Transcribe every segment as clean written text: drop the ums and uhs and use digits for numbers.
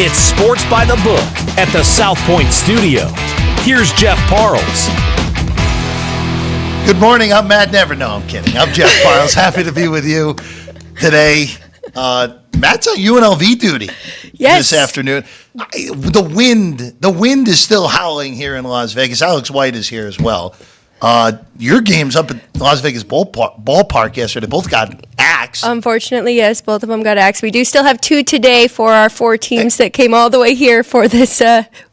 It's Sports by the Book at the South Point Studio. Here's Jeff Parles. Good morning. I'm Matt Never. No, I'm kidding. I'm Jeff Parles. Happy to be with you today. Matt's on UNLV duty this afternoon. The wind is still howling here in Las Vegas. Alex White is here as well. Your game's up at Las Vegas ballpark yesterday. Both got axed. Unfortunately, yes, both of them got axed. We do still have 2 today for our 4 teams that came all the way here for this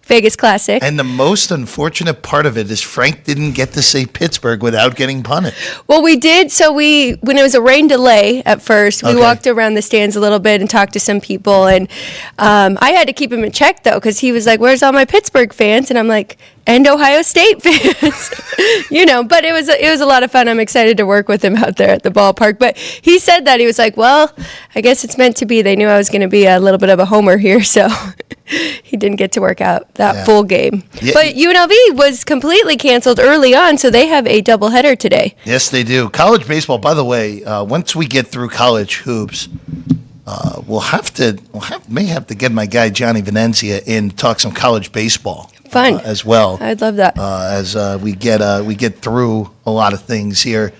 Vegas Classic. And the most unfortunate part of it is Frank didn't get to say Pittsburgh without getting punted. Well, we did. So when it was a rain delay at first, we walked around the stands a little bit and talked to some people. And I had to keep him in check, though, because he was like, where's all my Pittsburgh fans? And I'm like, and Ohio State fans. But it was a lot of fun. I'm excited to work with him out there at the ballpark. But he said that. He was like, well, I guess it's meant to be. They knew I was going to be a little bit of a homer here, so he didn't get to work out that full game. Yeah. But UNLV was completely canceled early on, so they have a doubleheader today. Yes, they do. College baseball, by the way, once we get through college hoops, may have to get my guy Johnny Venezia in to talk some college baseball. Fun as well. I'd love that. As we get through a lot of things here.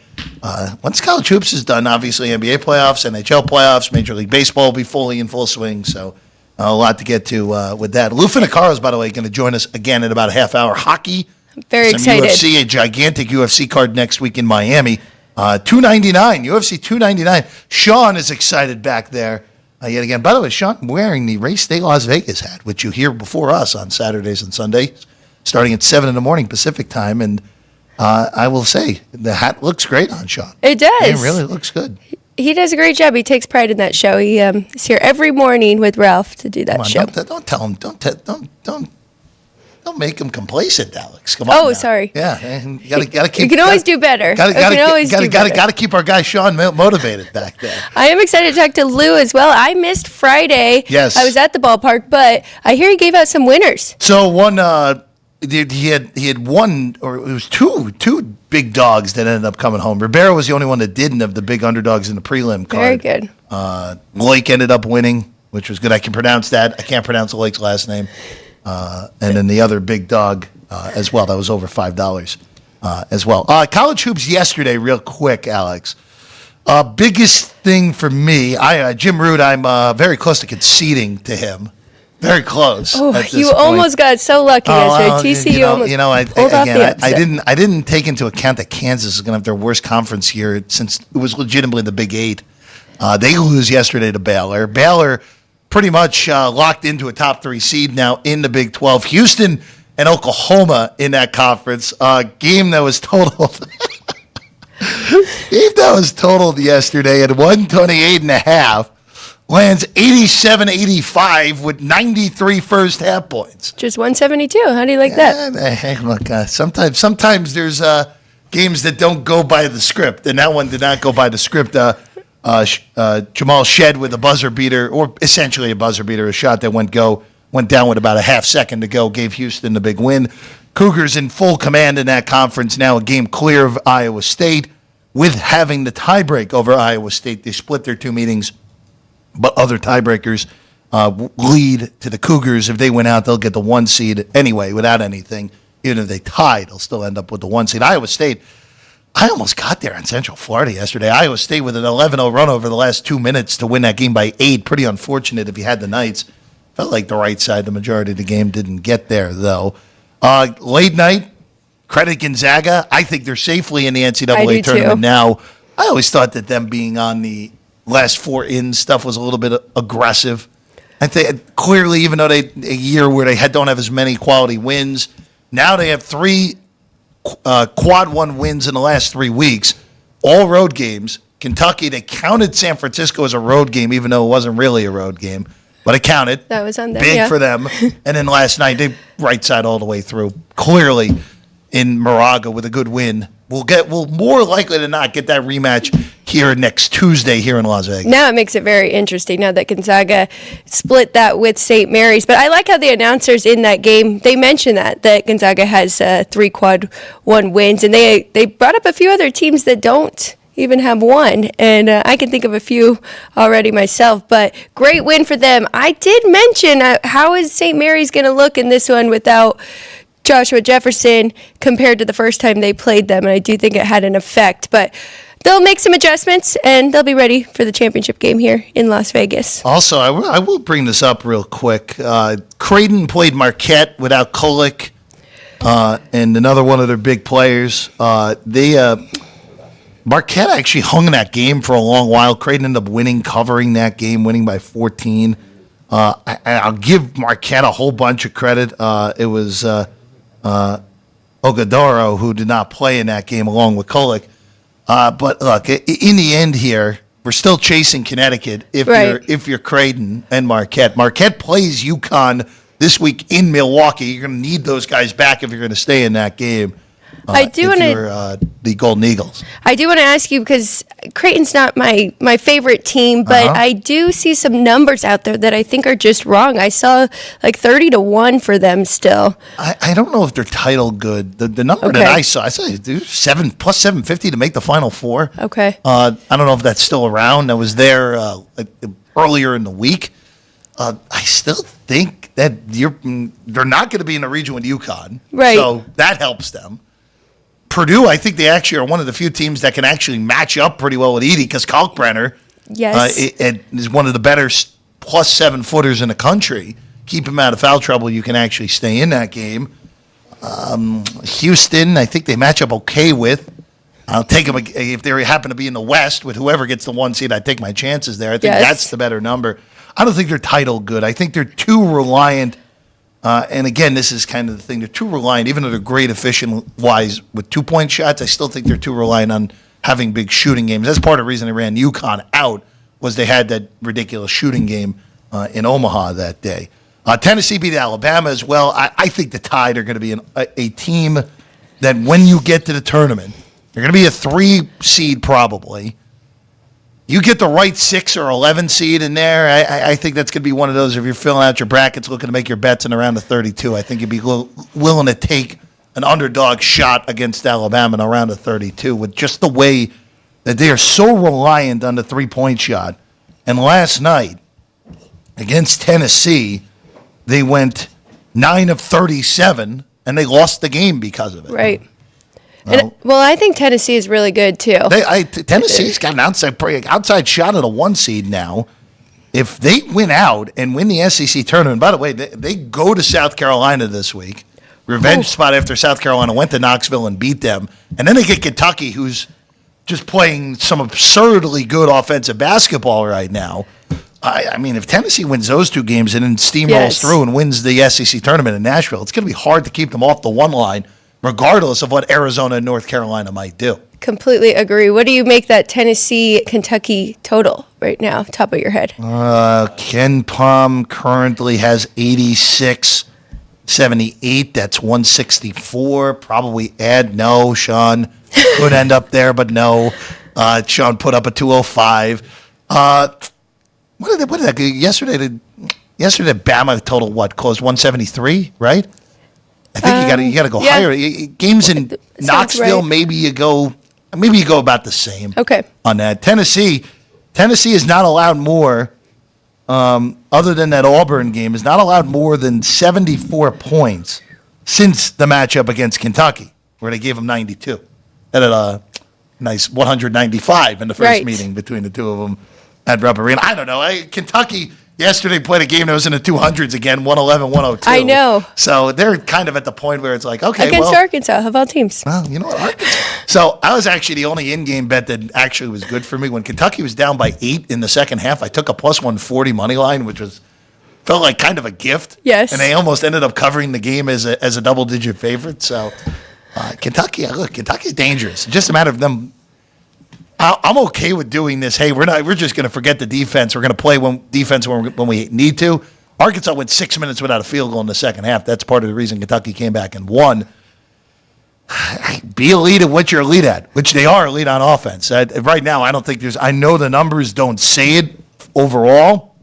Once college hoops is done, obviously NBA playoffs, NHL playoffs, Major League Baseball will be fully in full swing. So a lot to get to with that. Lou Finocchiaro's, by the way, going to join us again in about a half hour. Hockey. Very excited. UFC, a gigantic UFC card next week in Miami. $299, UFC $299. Sean is excited back there. Yet again, by the way, Sean wearing the Race Day Las Vegas hat, which you hear before us on Saturdays and Sundays, starting at 7 in the morning Pacific time. And I will say, the hat looks great on Sean. It does. It really looks good. He does a great job. He takes pride in that show. He is here every morning with Ralph to do that show. Don't tell him. Don't make him complacent, Alex. Come on. Oh, now. sorry. Yeah, you gotta keep. You can always do better. Gotta keep our guy Sean motivated back there. I am excited to talk to Lou as well. I missed Friday. Yes, I was at the ballpark, but I hear he gave out some winners. So one, he had one, or it was two big dogs that ended up coming home. Ribeiro was the only one that didn't, of the big underdogs in the prelim card. Very good. Lake ended up winning, which was good. I can pronounce that. I can't pronounce Lake's last name. And then the other big dog as well. That was over $5 as well. College hoops yesterday, real quick, Alex. Biggest thing for me, Jim Root, I'm very close to conceding to him. Very close. Oh, you almost got so lucky yesterday. TCU almost pulled off the upset. I didn't take into account that Kansas is going to have their worst conference year since it was legitimately the Big Eight. They lose yesterday to Baylor. Baylor pretty much locked into a top 3 seed now in the Big 12. Houston and Oklahoma in that conference. Game that was totaled. Yesterday at 128.5. Lands 87-85 with 93 first half points. Just 172. How do you like that? Hey, look, sometimes there's games that don't go by the script, and that one did not go by the script. Jamal Shed with a buzzer beater, or essentially a buzzer beater, a shot that went down with about a half second to go, gave Houston the big win. Cougars in full command in that conference now, a game clear of Iowa State, with having the tiebreak over Iowa State. They split their 2 meetings, but other tiebreakers lead to the Cougars. If they win out, they'll get the 1 seed anyway without anything. Even if they tie, they'll still end up with the 1 seed. Iowa State, I almost got there on Central Florida yesterday. Iowa State with an 11-0 run over the last 2 minutes to win that game by 8. Pretty unfortunate if you had the Knights. Felt like the right side the majority of the game. Didn't get there, though. Late night, credit Gonzaga. I think they're safely in the NCAA tournament now. I always thought that them being on the last 4 in stuff was a little bit aggressive. I think clearly, even though a year where they don't have as many quality wins, now they have 3 quad 1 wins in the last 3 weeks, all road games. Kentucky, they counted San Francisco as a road game, even though it wasn't really a road game, but it counted. That was on them, big for them. And then last night, they right side all the way through. Clearly, in Moraga with a good win, we'll more likely than not get that rematch here next Tuesday here in Las Vegas. Now it makes it very interesting now that Gonzaga split that with St. Mary's. But I like how the announcers in that game, they mentioned that Gonzaga has 3 quad 1 wins. And they brought up a few other teams that don't even have one, and I can think of a few already myself, but great win for them. I did mention how is St. Mary's going to look in this one without Joshua Jefferson compared to the first time they played them, and I do think it had an effect, but they'll make some adjustments, and they'll be ready for the championship game here in Las Vegas. Also, I will bring this up real quick. Creighton played Marquette without Kulik and another one of their big players. Marquette actually hung in that game for a long while. Creighton ended up covering that game, winning by 14. I'll give Marquette a whole bunch of credit. It was Ogadoro who did not play in that game along with Kulik. But look, in the end here, we're still chasing Connecticut if you're Creighton and Marquette. Marquette plays UConn this week in Milwaukee. You're going to need those guys back if you're going to stay in that game. I do want to the Golden Eagles. I do want to ask you, because Creighton's not my favorite team, but I do see some numbers out there that I think are just wrong. I saw like 30-1 for them still. I don't know if they're title good. The number that I saw +750 to make the Final Four. Okay. I don't know if that's still around. I was there earlier in the week. I still think that they're not going to be in the region with UConn. Right. So that helps them. Purdue, I think they actually are one of the few teams that can actually match up pretty well with Edey, because Kalkbrenner is one of the better +7 footers in the country. Keep him out of foul trouble. You can actually stay in that game. Houston, I think they match up okay with. I'll take them if they happen to be in the West with whoever gets the 1 seed. I take my chances there. I think that's the better number. I don't think they're title good. I think they're too reliant. And again, this is kind of the thing. They're too reliant, even though they're great efficient-wise with 2-point shots. I still think they're too reliant on having big shooting games. That's part of the reason they ran UConn out, was they had that ridiculous shooting game in Omaha that day. Tennessee beat Alabama as well. I think the Tide are going to be a team that when you get to the tournament, they're going to be a 3 seed probably. You get the right 6 or 11 seed in there, I think that's going to be one of those, if you're filling out your brackets looking to make your bets in around the 32, I think you'd be willing to take an underdog shot against Alabama in around the 32 with just the way that they are so reliant on the 3-point shot. And last night, against Tennessee, they went 9 of 37, and they lost the game because of it. Right. Well, I think Tennessee is really good, too. Tennessee's got an outside shot at a 1 seed now. If they win out and win the SEC tournament, by the way, they go to South Carolina this week. Revenge spot after South Carolina went to Knoxville and beat them. And then they get Kentucky, who's just playing some absurdly good offensive basketball right now. I mean, if Tennessee wins those 2 games and then steamrolls through and wins the SEC tournament in Nashville, it's going to be hard to keep them off the 1 line, regardless of what Arizona and North Carolina might do. Completely agree. What do you make that Tennessee-Kentucky total right now, top of your head? Ken Pom currently has 86-78. That's 164. Probably Sean could end up there, but no. Sean put up a 205. What did that yesterday? Yesterday, Bama total closed 173, right? I think you got to go higher. Games in Knoxville, right. maybe you go about the same. Okay. On that, Tennessee is not allowed more. Other than that Auburn game, is not allowed more than 74 points since the matchup against Kentucky, where they gave them 92. That had a nice 195 in the first meeting between the two of them at Rupp Arena. I don't know. Kentucky yesterday played a game that was in the 200s again, 111-102. I know. So they're kind of at the point where it's like, okay, against Arkansas, of all teams. Well, you know what, Arkansas. So I was actually the only in-game bet that actually was good for me. When Kentucky was down by 8 in the second half, I took a plus-140 money line, which felt like kind of a gift. Yes. And they almost ended up covering the game as a double-digit favorite. So Kentucky's dangerous. It's just a matter of them. I'm okay with doing this. Hey, we're just going to forget the defense. We're going to play defense when we need to. Arkansas went 6 minutes without a field goal in the second half. That's part of the reason Kentucky came back and won. Be elite at what you're elite at, which they are elite on offense. Right now, I don't think I know the numbers don't say it overall.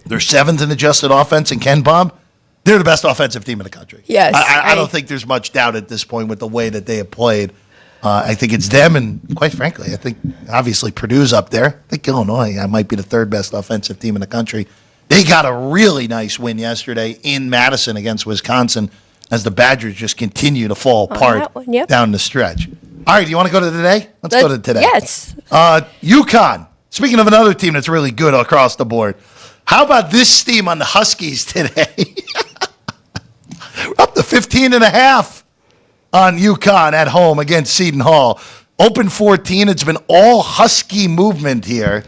They're 7th in adjusted offense in Ken Pom. They're the best offensive team in the country. Yes. I don't think there's much doubt at this point with the way that they have played. I think it's them, and quite frankly, I think obviously Purdue's up there. I think Illinois might be the third best offensive team in the country. They got a really nice win yesterday in Madison against Wisconsin as the Badgers just continue to fall apart down the stretch. All right, do you want to go to today? Let's go to today. Yes. UConn. Speaking of another team that's really good across the board, how about this steam on the Huskies today? We're up to 15.5 on UConn at home against Seton Hall. Open 14. It's been all Husky movement here.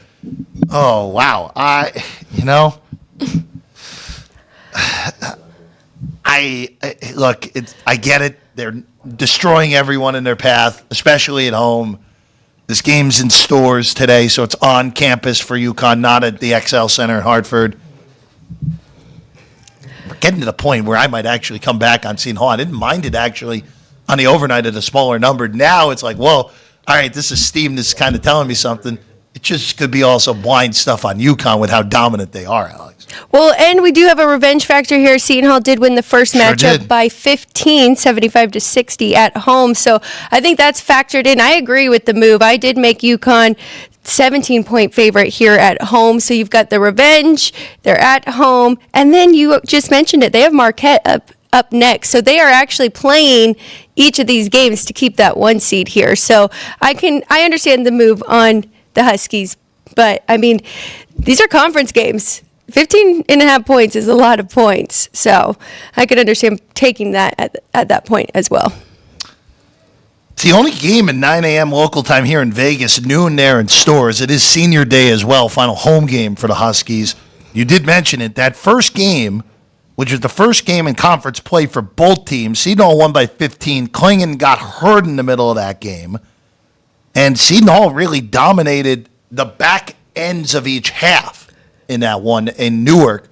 Oh, wow. Look, I get it. They're destroying everyone in their path, especially at home. This game's in stores today, so it's on campus for UConn, not at the XL Center in Hartford. We're getting to the point where I might actually come back on Seton Hall. I didn't mind it actually on the overnight at a smaller number. Now it's like, whoa, all right, this is steam that's kind of telling me something. It just could be also blind stuff on UConn with how dominant they are, Alex. Well, and we do have a revenge factor here. Seton Hall did win the first matchup by 15, 75-60 at home. So I think that's factored in. I agree with the move. I did make UConn 17-point favorite here at home. So you've got the revenge. They're at home. And then you just mentioned it. They have Marquette up next. So they are actually playing each of these games to keep that 1 seed here. So I understand the move on the Huskies. But, I mean, these are conference games. 15.5 points is a lot of points. So I could understand taking that at that point as well. It's the only game at 9 a.m. local time here in Vegas, noon there in stores. It is senior day as well, final home game for the Huskies. You did mention it. That first game, which is the first game in conference play for both teams, Seton Hall won by 15. Klingon got hurt in the middle of that game. And Seton Hall really dominated the back ends of each half in that one in Newark.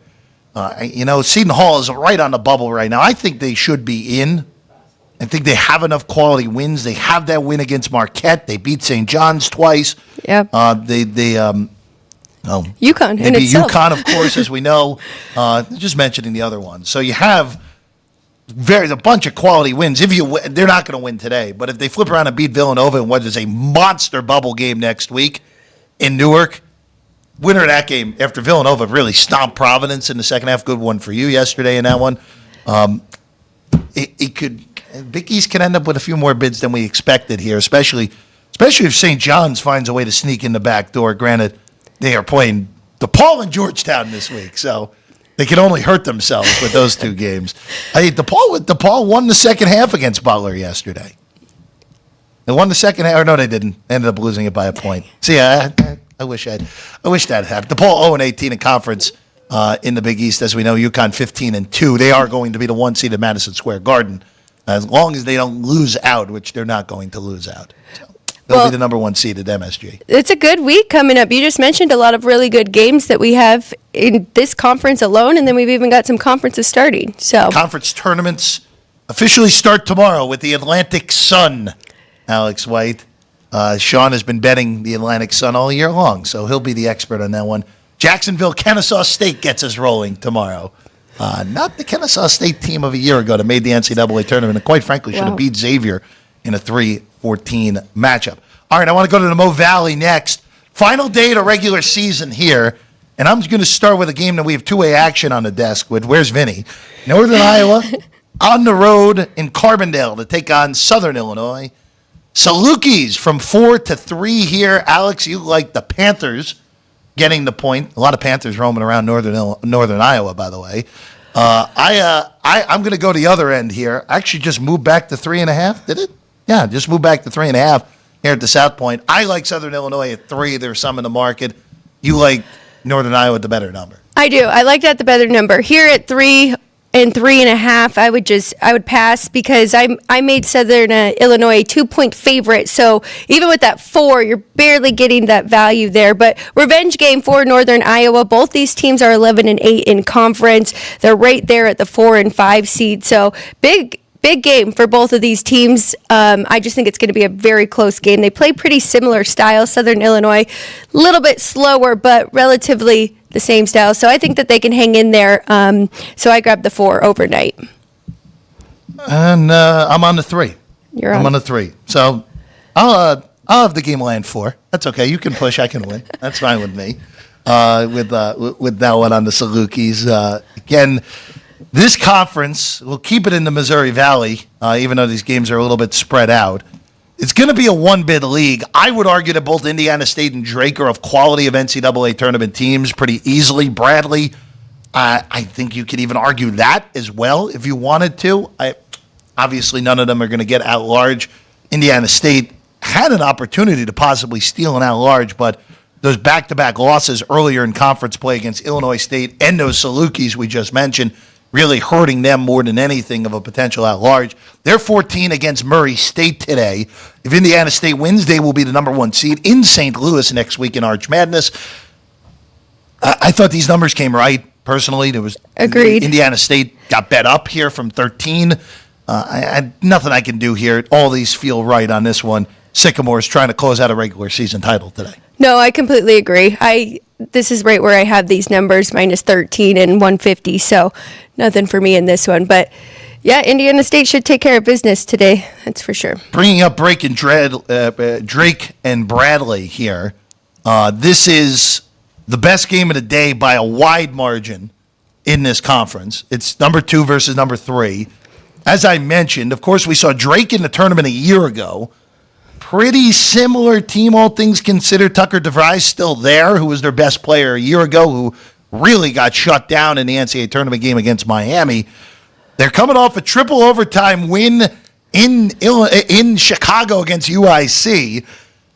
Seton Hall is right on the bubble right now. I think they should be in. I think they have enough quality wins. They have that win against Marquette. They beat St. John's twice. Yep. UConn in itself. UConn, of course, as we know. Just mentioning the other one. So you have a bunch of quality wins. They're not going to win today, but if they flip around and beat Villanova in what is a monster bubble game next week in Newark, winner of that game after Villanova really stomped Providence in the second half. Good one for you yesterday in that one. Big East can end up with a few more bids than we expected here, especially if St. John's finds a way to sneak in the back door. Granted, they are playing DePaul and Georgetown this week, so they can only hurt themselves with those two games. DePaul won the second half against Butler yesterday. They won the second half. Or no, they didn't. They ended up losing it by a point. See, I wish that happened. DePaul 0-18 in conference in the Big East, as we know. UConn 15-2. They are going to be the 1 seed at Madison Square Garden, as long as they don't lose out, which they're not going to lose out. So they'll be the number 1 seed at MSG. It's a good week coming up. You just mentioned a lot of really good games that we have in this conference alone, and then we've even got some conferences starting. So conference tournaments officially start tomorrow with the Atlantic Sun. Alex White. Sean has been betting the Atlantic Sun all year long, so he'll be the expert on that one. Jacksonville, Kennesaw State gets us rolling tomorrow. Not the Kennesaw State team of a year ago that made the NCAA tournament and quite frankly should have beat Xavier in a 3-14 matchup. All right, I want to go to the Mo Valley next. Final day of the regular season here, and I'm going to start with a game that we have two-way action on the desk with. Where's Vinny? Northern Iowa on the road in Carbondale to take on Southern Illinois. Salukis from 4-3 here. Alex, you like the Panthers getting the point. A lot of Panthers roaming around Northern Iowa, by the way. I'm going to go the other end here. I actually just moved back to 3.5. Did it? Yeah, just moved back to 3.5 here at the South Point. I like Southern Illinois at 3. There's some in the market. You like Northern Iowa at the better number. I do. I like that the better number. Here at 3 and 3.5, I would pass because I made Southern Illinois a 2-point favorite. So even with that 4, you're barely getting that value there. But revenge game for Northern Iowa. Both these teams are 11-8 in conference. They're right there at the 4 and 5 seed. So big game for both of these teams. I just think it's going to be a very close game. They play pretty similar styles. Southern Illinois, a little bit slower, but relatively the same style. So I think that they can hang in there. So I grabbed the 4 overnight. And I'm on the 3. I'm on the 3. So I'll have the game land 4. That's okay. You can push. I can win. That's fine with me. With that one on the Salukis. Again, this conference, we'll keep it in the Missouri Valley, even though these games are a little bit spread out. It's going to be a one-bid league. I would argue that both Indiana State and Drake are of quality of NCAA tournament teams pretty easily. Bradley, I think you could even argue that as well if you wanted to. Obviously, none of them are going to get at large. Indiana State had an opportunity to possibly steal an at large, but those back-to-back losses earlier in conference play against Illinois State and those Salukis we just mentioned really hurting them more than anything of a potential at-large. They're 14 against Murray State today. If Indiana State wins, they will be the number 1 seed in St. Louis next week in Arch Madness. I thought these numbers came right, personally. There was Agreed. Indiana State got bet up here from 13. Nothing I can do here. All these feel right on this one. Sycamore is trying to close out a regular season title today. No, I completely agree. This is right where I have these numbers, minus 13 and 150, so nothing for me in this one. But, yeah, Indiana State should take care of business today, that's for sure. Bringing up Drake and Bradley here, this is the best game of the day by a wide margin in this conference. It's number 2 versus number 3. As I mentioned, of course, we saw Drake in the tournament a year ago. Pretty similar team, all things considered. Tucker DeVries still there, who was their best player a year ago, who really got shut down in the NCAA tournament game against Miami. They're coming off a triple overtime win in Chicago against UIC.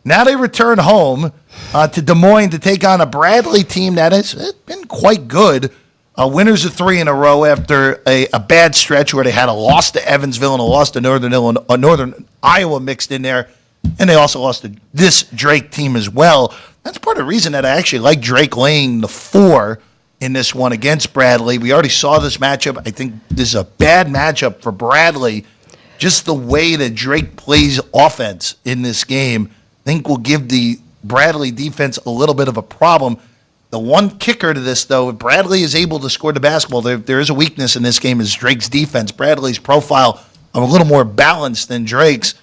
Now they return home to Des Moines to take on a Bradley team that has been quite good. Winners of 3 in a row after a bad stretch where they had a loss to Evansville and a loss to Northern Iowa mixed in there. And they also lost to this Drake team as well. That's part of the reason that I actually like Drake laying the 4 in this one against Bradley. We already saw this matchup. I think this is a bad matchup for Bradley. Just the way that Drake plays offense in this game, I think will give the Bradley defense a little bit of a problem. The one kicker to this, though, if Bradley is able to score the basketball, there is a weakness in this game is Drake's defense. Bradley's profile a little more balanced than Drake's.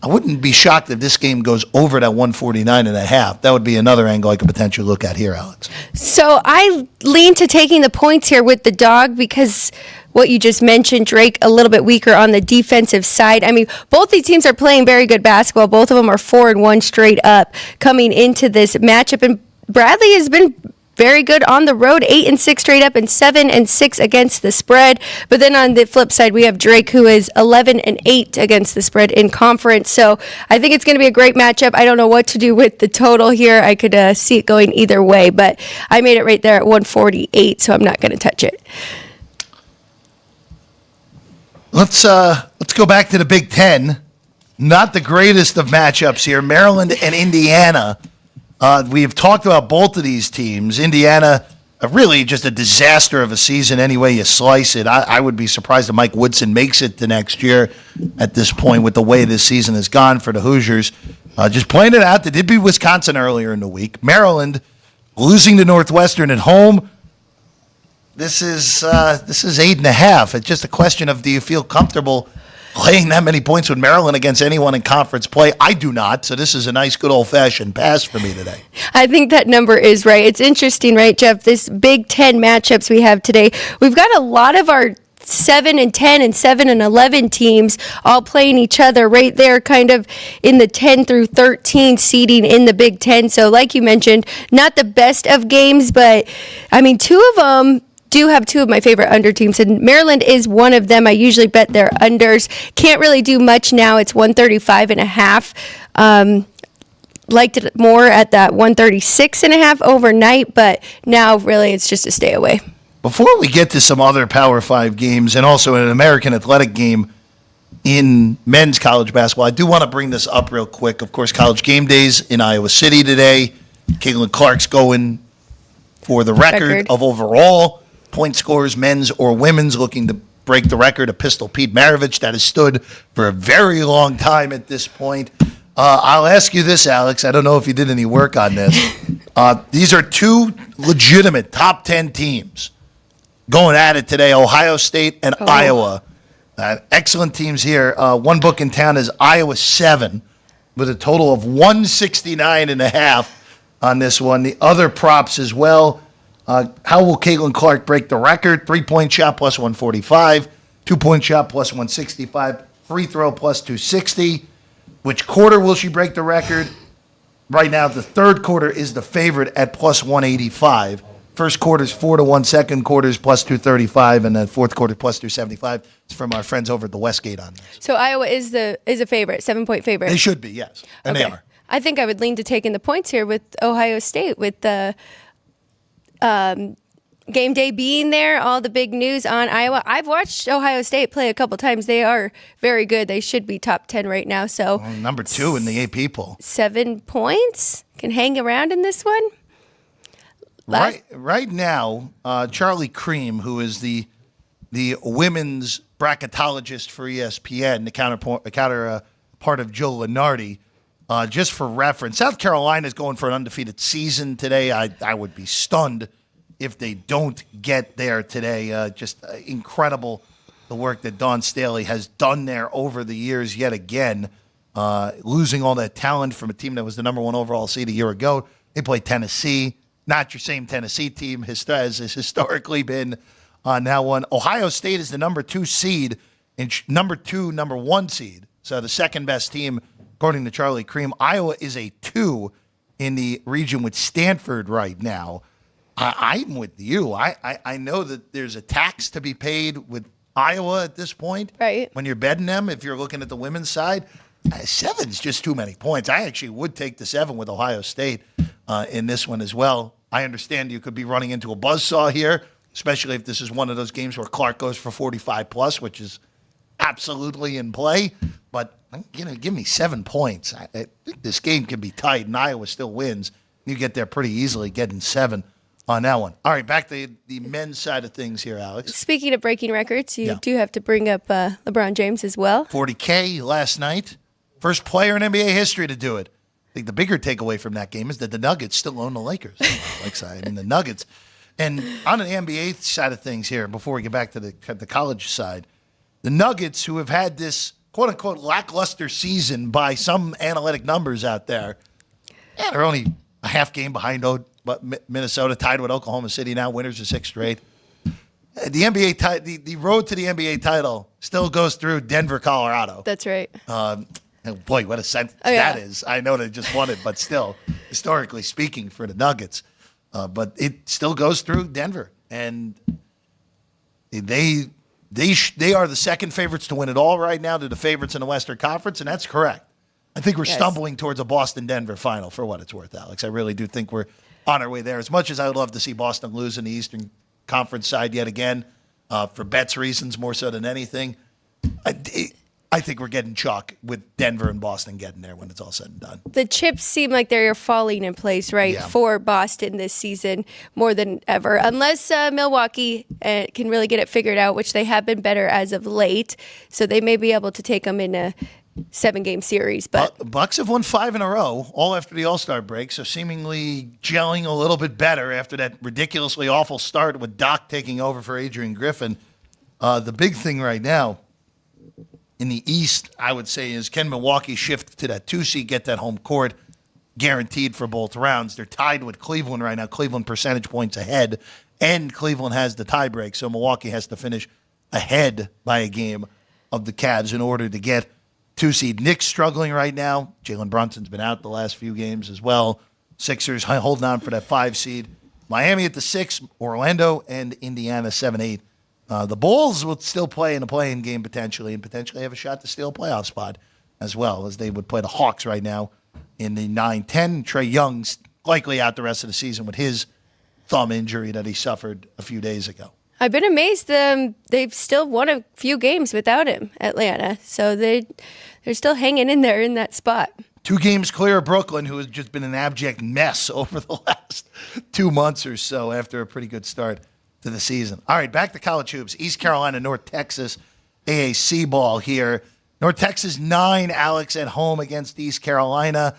I wouldn't be shocked if this game goes over that 149.5. That would be another angle I could potentially look at here, Alex. So I lean to taking the points here with the dog because what you just mentioned, Drake a little bit weaker on the defensive side. I mean, both these teams are playing very good basketball. Both of them are 4-1 straight up coming into this matchup. And Bradley has been very good on the road, 8-6 straight up and 7-6 against the spread. But then on the flip side, we have Drake, who is 11-8 against the spread in conference. So I think it's going to be a great matchup. I don't know what to do with the total here. I could see it going either way, but I made it right there at 148, so I'm not going to touch it. Let's go back to the Big Ten. Not the greatest of matchups here. Maryland and Indiana. We have talked about both of these teams. Indiana, really just a disaster of a season any way you slice it. I would be surprised if Mike Woodson makes it to next year at this point with the way this season has gone for the Hoosiers. Just pointing it out, they did beat Wisconsin earlier in the week. Maryland losing to Northwestern at home. This is 8.5. It's just a question of, do you feel comfortable laying that many points with Maryland against anyone in conference play? I do not, so this is a nice, good old-fashioned pass for me today. I think that number is right. It's interesting, right, Jeff? This Big Ten matchups we have today, we've got a lot of our 7-10 and 7-11 teams all playing each other right there kind of in the 10 through 13 seeding in the Big Ten. So like you mentioned, not the best of games, but, I mean, two of them do have two of my favorite under teams, and Maryland is one of them. I usually bet their unders. Can't really do much now. It's 135.5. Liked it more at that 136.5 overnight, but now really it's just a stay away. Before we get to some other Power 5 games and also an American Athletic game in men's college basketball, I do want to bring this up real quick. Of course, College Game Days in Iowa City today. Caitlin Clark's going for the record of overall point scorers, men's or women's, looking to break the record of Pistol Pete Maravich that has stood for a very long time at this point. I'll ask you this, Alex. I don't know if you did any work on this. These are two legitimate top 10 teams going at it today, Ohio State and Iowa. Excellent teams here. One book in town is Iowa 7 with a total of 169.5 on this one. The other props as well. How will Caitlin Clark break the record? 3-point shot plus 145, 2-point shot plus 165, free throw plus 260. Which quarter will she break the record? Right now, the third quarter is the favorite at plus 185. First quarter's 4-1, second quarter's plus 235, and then fourth quarter plus 275. It's from our friends over at the Westgate on this. So Iowa is a favorite, 7-point favorite. They should be, yes, and Okay. they are. I think I would lean to taking the points here with Ohio State, with the game day being there, all the big news on Iowa. I've watched Ohio State play a couple times. They are very good. They should be top 10 right now. So Number 2 in the AP poll. 7 points can hang around in this one. Right now, Charlie Cream, who is the women's bracketologist for ESPN, the counterpart of Joe Lunardi, just for reference, South Carolina is going for an undefeated season today. I would be stunned if they don't get there today. Just incredible the work that Dawn Staley has done there over the years yet again, losing all that talent from a team that was the number 1 overall seed a year ago. They play Tennessee. Not your same Tennessee team as has historically been on that one. Ohio State is the number 2 seed and number 1 seed. So the second best team, according to Charlie Cream. Iowa is a 2 in the region with Stanford right now. I'm with you. I know that there's a tax to be paid with Iowa at this point. Right. When you're betting them, if you're looking at the women's side, 7's just too many points. I actually would take the 7 with Ohio State in this one as well. I understand you could be running into a buzzsaw here, especially if this is one of those games where Clark goes for 45 plus, which is absolutely in play. But give me 7 points. I think this game can be tight, and Iowa still wins. You get there pretty easily, getting 7 on that one. All right, back to the men's side of things here, Alex. Speaking of breaking records, you do have to bring up LeBron James as well. 40K last night. First player in NBA history to do it. I think the bigger takeaway from that game is that the Nuggets still own the Lakers. The Nuggets. And on the NBA side of things here, before we get back to the college side, the Nuggets, who have had this quote-unquote lackluster season by some analytic numbers out there, they're only a half game behind Minnesota, tied with Oklahoma City now, winners of 6 straight. The NBA the road to the NBA title still goes through Denver, Colorado. That's right. Boy, what a sentence that is. I know they just won it, but still, historically speaking, for the Nuggets. But it still goes through Denver. And they are the second favorites to win it all right now to the favorites in the Western Conference, and that's correct. I think we're stumbling towards a Boston-Denver final for what it's worth, Alex. I really do think we're on our way there. As much as I would love to see Boston lose in the Eastern Conference side yet again, for bets reasons more so than anything, I think we're getting chalk with Denver and Boston getting there when it's all said and done. The chips seem like they're falling in place, right, for Boston this season more than ever. Unless Milwaukee can really get it figured out, which they have been better as of late. So they may be able to take them in a 7-game series. But Bucks have won 5 in a row, all after the All-Star break, so seemingly gelling a little bit better after that ridiculously awful start with Doc taking over for Adrian Griffin. The big thing right now in the East, I would say, is can Milwaukee shift to that 2 seed, get that home court guaranteed for both rounds? They're tied with Cleveland right now. Cleveland percentage points ahead, and Cleveland has the tiebreak, so Milwaukee has to finish ahead by a game of the Cavs in order to get 2 seed. Knicks struggling right now. Jalen Brunson's been out the last few games as well. Sixers holding on for that 5 seed. Miami at the 6, Orlando and Indiana 7-8. The Bulls will still play in a play-in game potentially, and potentially have a shot to steal a playoff spot as well, as they would play the Hawks right now in the 9-10. Trae Young's likely out the rest of the season with his thumb injury that he suffered a few days ago. I've been amazed they've still won a few games without him, Atlanta. So they're still hanging in there in that spot. 2 games clear of Brooklyn, who has just been an abject mess over the last 2 months or so after a pretty good start to the season. All right, back to college hoops. East Carolina, North Texas, AAC ball here. North Texas 9, Alex, at home against East Carolina.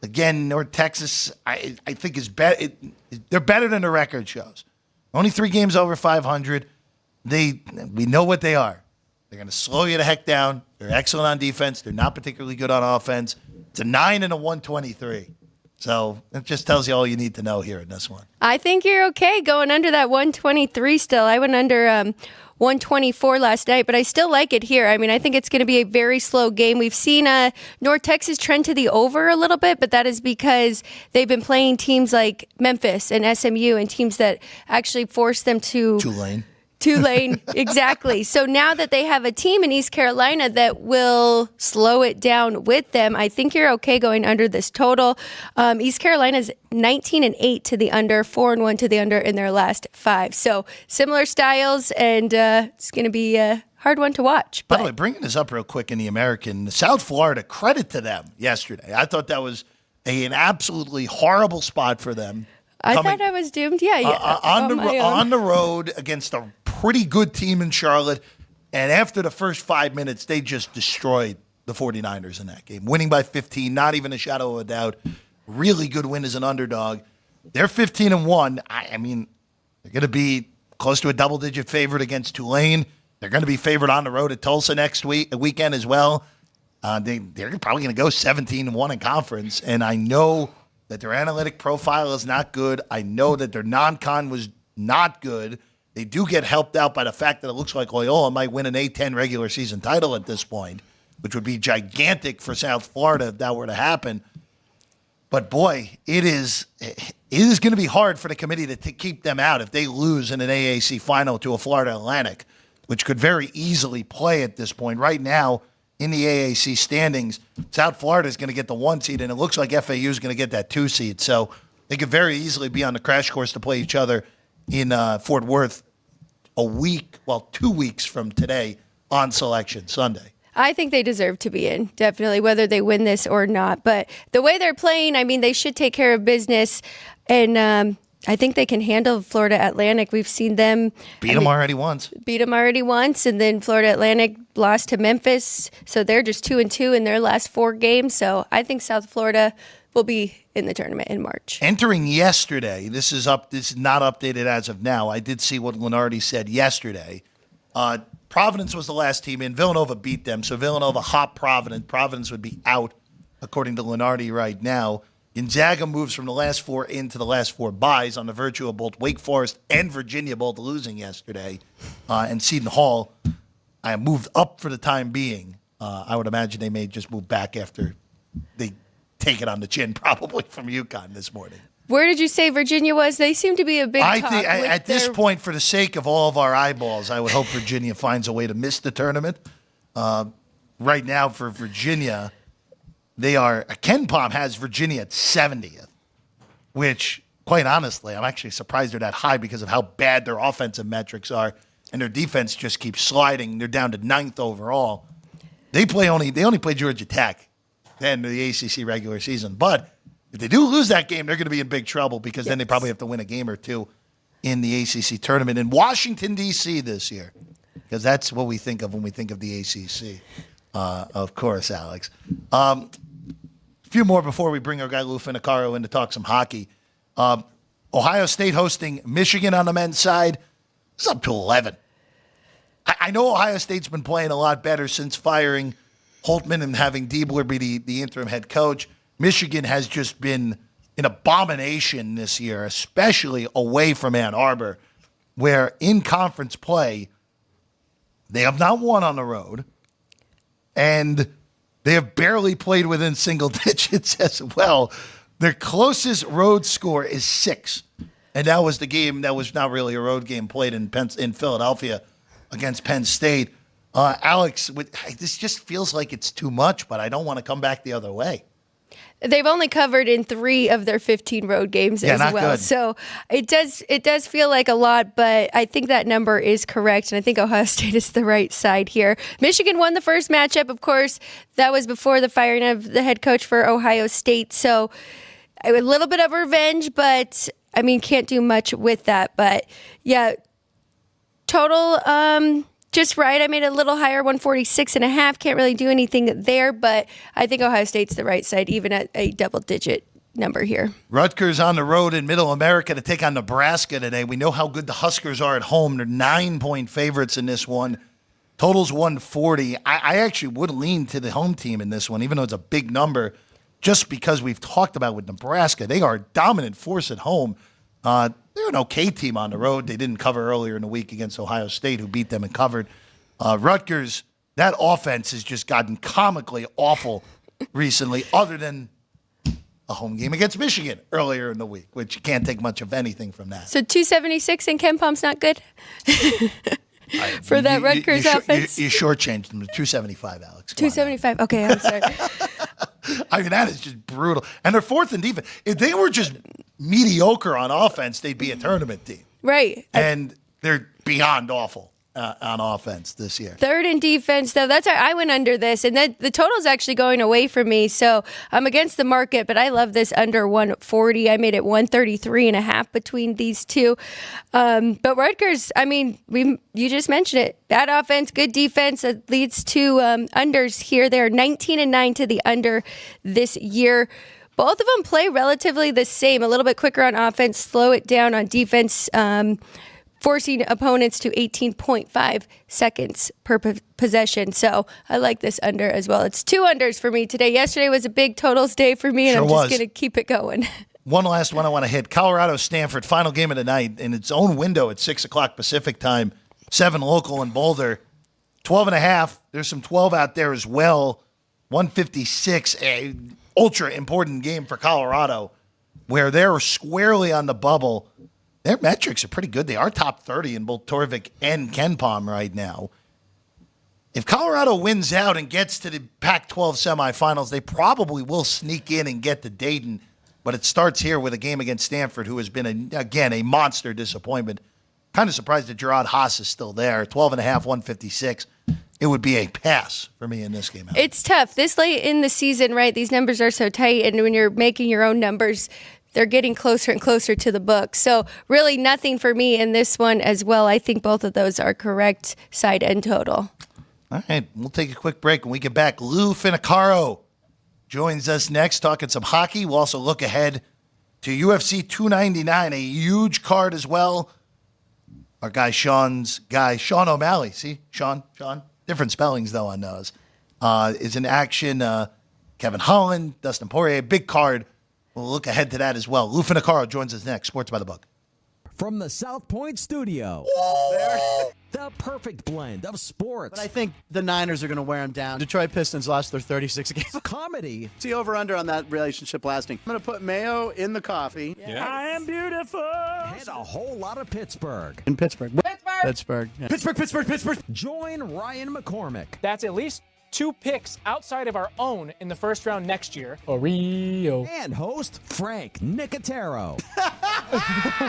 Again, North Texas, I think is better. They're better than the record shows. Only 3 games over 500. We know what they are. They're going to slow you the heck down. They're excellent on defense. They're not particularly good on offense. It's a 9 and a 123. So it just tells you all you need to know here in this one. I think you're okay going under that 123 still. I went under 124 last night, but I still like it here. I mean, I think it's going to be a very slow game. We've seen North Texas trend to the over a little bit, but that is because they've been playing teams like Memphis and SMU and teams that actually force them to Tulane, exactly. So now that they have a team in East Carolina that will slow it down with them, I think you're okay going under this total. East Carolina's 19-8 to the under, 4-1 to the under in their last 5. So similar styles, and it's going to be a hard one to watch. By the way, bringing this up real quick in the American, South Florida, credit to them yesterday. I thought that was an absolutely horrible spot for them. I thought I was doomed. Yeah. On the road against a pretty good team in Charlotte. And after the first 5 minutes, they just destroyed the 49ers in that game, winning by 15, not even a shadow of a doubt. Really good win as an underdog. They're 15-1. I mean, they're going to be close to a double-digit favorite against Tulane. They're going to be favored on the road at Tulsa next weekend as well. They're probably going to go 17-1 in conference. And I know that their analytic profile is not good. I know that their non-con was not good. They do get helped out by the fact that it looks like Loyola might win an A-10 regular season title at this point, which would be gigantic for South Florida if that were to happen. But boy, it is going to be hard for the committee to keep them out if they lose in an AAC final to a Florida Atlantic, which could very easily play at this point. Right now, in the AAC standings, South Florida is going to get the 1 seed, and it looks like FAU is going to get that 2 seed. So they could very easily be on the crash course to play each other in Fort Worth 2 weeks from today on Selection Sunday. I think they deserve to be in, definitely, whether they win this or not. But the way they're playing, I mean, they should take care of business. And I think they can handle Florida Atlantic. We've seen them beat them already once. And then Florida Atlantic lost to Memphis. So they're just 2-2 in their last 4 games. So I think South Florida will be in the tournament in March. Entering yesterday, this is not updated as of now. I did see what Lenardi said yesterday. Providence was the last team in. Villanova beat them. So Villanova hopped Providence. Providence would be out, according to Lenardi right now. Gonzaga moves from the last 4 into the last 4 byes on the virtue of both Wake Forest and Virginia both losing yesterday. And Seton Hall moved up for the time being. I would imagine they may just move back after they take it on the chin probably from UConn this morning. Where did you say Virginia was? They seem to be a big talk. At this point, for the sake of all of our eyeballs, I would hope Virginia finds a way to miss the tournament. Right now for Virginia, Ken Pom has Virginia at 70th, which, quite honestly, I'm actually surprised they're that high because of how bad their offensive metrics are, and their defense just keeps sliding. They're down to 9th overall. They only play Georgia Tech in the ACC regular season, but if they do lose that game, they're going to be in big trouble because then they probably have to win a game or 2 in the ACC tournament in Washington, D.C. this year, because that's what we think of when we think of the ACC, of course, Alex. A few more before we bring our guy Lou Finicaro in to talk some hockey. Ohio State hosting Michigan on the men's side. It's up to 11. I know Ohio State's been playing a lot better since firing Holtman and having Diebler be the interim head coach. Michigan has just been an abomination this year, especially away from Ann Arbor, where in conference play, they have not won on the road, and they have barely played within single digits as well. Their closest road score is 6, and that was the game that was not really a road game played in Philadelphia against Penn State. Alex, this just feels like it's too much, but I don't want to come back the other way. They've only covered in 3 of their 15 road games as well. Good. So it does feel like a lot, but I think that number is correct, and I think Ohio State is the right side here. Michigan won the first matchup, of course. That was before the firing of the head coach for Ohio State. So a little bit of revenge, but I mean, can't do much with that. But yeah, total just right. I made it a little higher, 146.5. Can't really do anything there, but I think Ohio State's the right side, even at a double-digit number here. Rutgers on the road in Middle America to take on Nebraska today. We know how good the Huskers are at home. They're 9-point favorites in this one. Total's 140. I actually would lean to the home team in this one, even though it's a big number. just because we've talked about with Nebraska, they are a dominant force at home. They're an okay team on the road. They didn't cover earlier in the week against Ohio State, who beat them and covered. Rutgers, that offense has just gotten comically awful recently, other than a home game against Michigan earlier in the week, which you can't take much of anything from that. So 276 and Ken Palm's not good for that Rutgers offense? You shortchanged them to 275, Alex. 275. Okay, I'm sorry. I mean, that is just brutal. And they're fourth in defense. If they were just mediocre on offense, they'd be a tournament team. Right. And they're beyond awful on offense this year. Third in defense, though. That's how I went under this, and then the total's actually going away from me. So I'm against the market, but I love this under 140. I made it 133.5 between these two. But Rutgers, I mean, you just mentioned it. Bad offense, good defense. It leads to unders here. They're 19-9 to the under this year. Both of them play relatively the same, a little bit quicker on offense, slow it down on defense. Forcing opponents to 18.5 seconds per possession. So I like this under as well. It's 2 unders for me today. Yesterday was a big totals day for me, and I'm just going to keep it going. One last one I want to hit. Colorado-Stanford, final game of the night in its own window at 6 o'clock Pacific time, 7 local in Boulder. 12.5. There's some 12 out there as well. 156, a ultra important game for Colorado, where they're squarely on the bubble. Their metrics are pretty good. They are top 30 in both Torvik and Ken Palm right now. If Colorado wins out and gets to the Pac-12 semifinals, they probably will sneak in and get to Dayton. But it starts here with a game against Stanford, who has been, again, a monster disappointment. Kind of surprised that Gerard Haas is still there. 12.5, 156. It would be a pass for me in this game. It's tough. This late in the season, right, these numbers are so tight, and when you're making your own numbers, they're getting closer and closer to the book. So really nothing for me in this one as well. I think both of those are correct side and total. All right, we'll take a quick break. When we get back, Lou Finocchiaro joins us next, talking some hockey. We'll also look ahead to UFC 299, a huge card as well. Our guy Sean O'Malley. See, Sean, different spellings though on those. Is in action. Kevin Holland, Dustin Poirier, big card. We'll look ahead to that as well. Lou Finocchiaro joins us next. Sports by the Book. From the South Point studio, the perfect blend of sports. But I think the Niners are going to wear them down. Detroit Pistons lost their 36 games. Comedy. See over-under on that relationship lasting. I'm going to put mayo in the coffee. Yeah. I am beautiful. And a whole lot of Pittsburgh. In Pittsburgh. Pittsburgh. Yeah. Pittsburgh. Join Ryan McCormick. That's at least 2 picks outside of our own in the first round next year. Oreo. And host Frank Nicotero.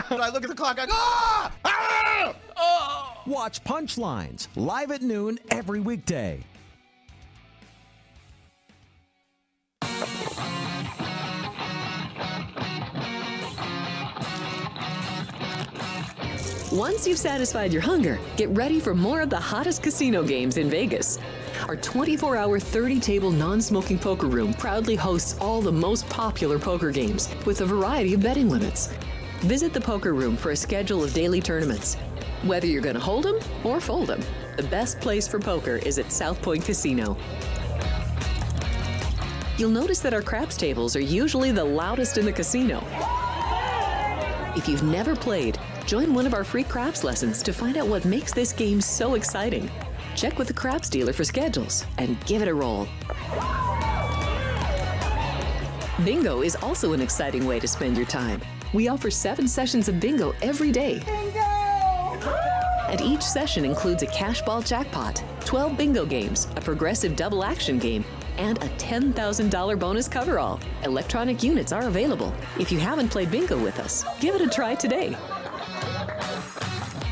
When I look at the clock, I go, ah! Ah! Oh! Watch Punchlines live at noon every weekday. Once you've satisfied your hunger, get ready for more of the hottest casino games in Vegas. Our 24-hour, 30-table non-smoking poker room proudly hosts all the most popular poker games with a variety of betting limits. Visit the poker room for a schedule of daily tournaments. Whether you're going to hold 'em or fold 'em, the best place for poker is at South Point Casino. You'll notice that our craps tables are usually the loudest in the casino. If you've never played, join one of our free craps lessons to find out what makes this game so exciting. Check with the craps dealer for schedules and give it a roll. Bingo is also an exciting way to spend your time. We offer 7 sessions of bingo every day. Bingo! And each session includes a cash ball jackpot, 12 bingo games, a progressive double action game, and a $10,000 bonus coverall. Electronic units are available. If you haven't played bingo with us, give it a try today.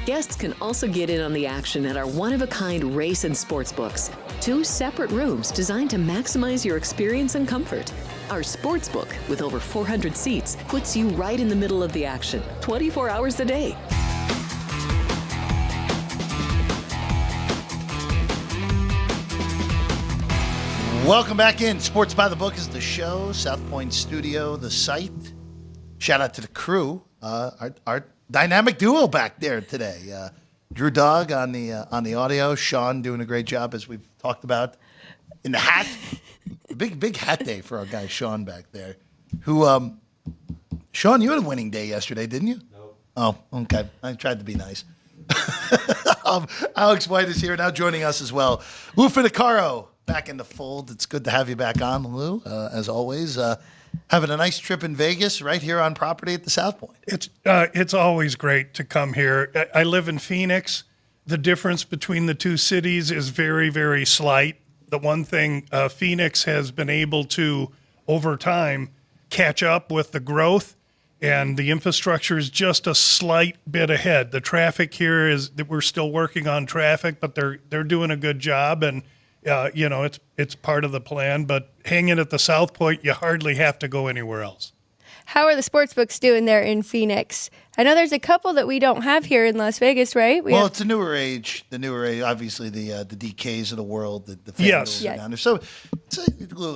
Guests can also get in on the action at our one-of-a-kind race and sports books. 2 separate rooms designed to maximize your experience and comfort. Our sports book, with over 400 seats, puts you right in the middle of the action, 24 hours a day. Welcome back in. Sports by the Book is the show. South Point Studio, the site. Shout out to the crew. Our dynamic duo back there today. Drew Dog on the audio. Sean doing a great job, as we've talked about in the hat. Big hat day for our guy Sean back there. Who, Sean, you had a winning day yesterday, didn't you? No. Oh, okay. I tried to be nice. Alex White is here now joining us as well. Lou Finicaro back in the fold. It's good to have you back on, Lou, as always. Having a nice trip in Vegas right here on property at the South Point. It's always great to come here. I live in Phoenix. The difference between the two cities is very, very slight. The one thing Phoenix has been able to, over time, catch up with the growth, and the infrastructure is just a slight bit ahead. The traffic here is that we're still working on traffic, but they're doing a good job, and it's part of the plan. But hanging at the South Point, you hardly have to go anywhere else. How are the sports books doing there in Phoenix? I know there's a couple that we don't have here in Las Vegas, right? It's a newer age. The newer age, obviously the DKs of the world, the yes. are down there. So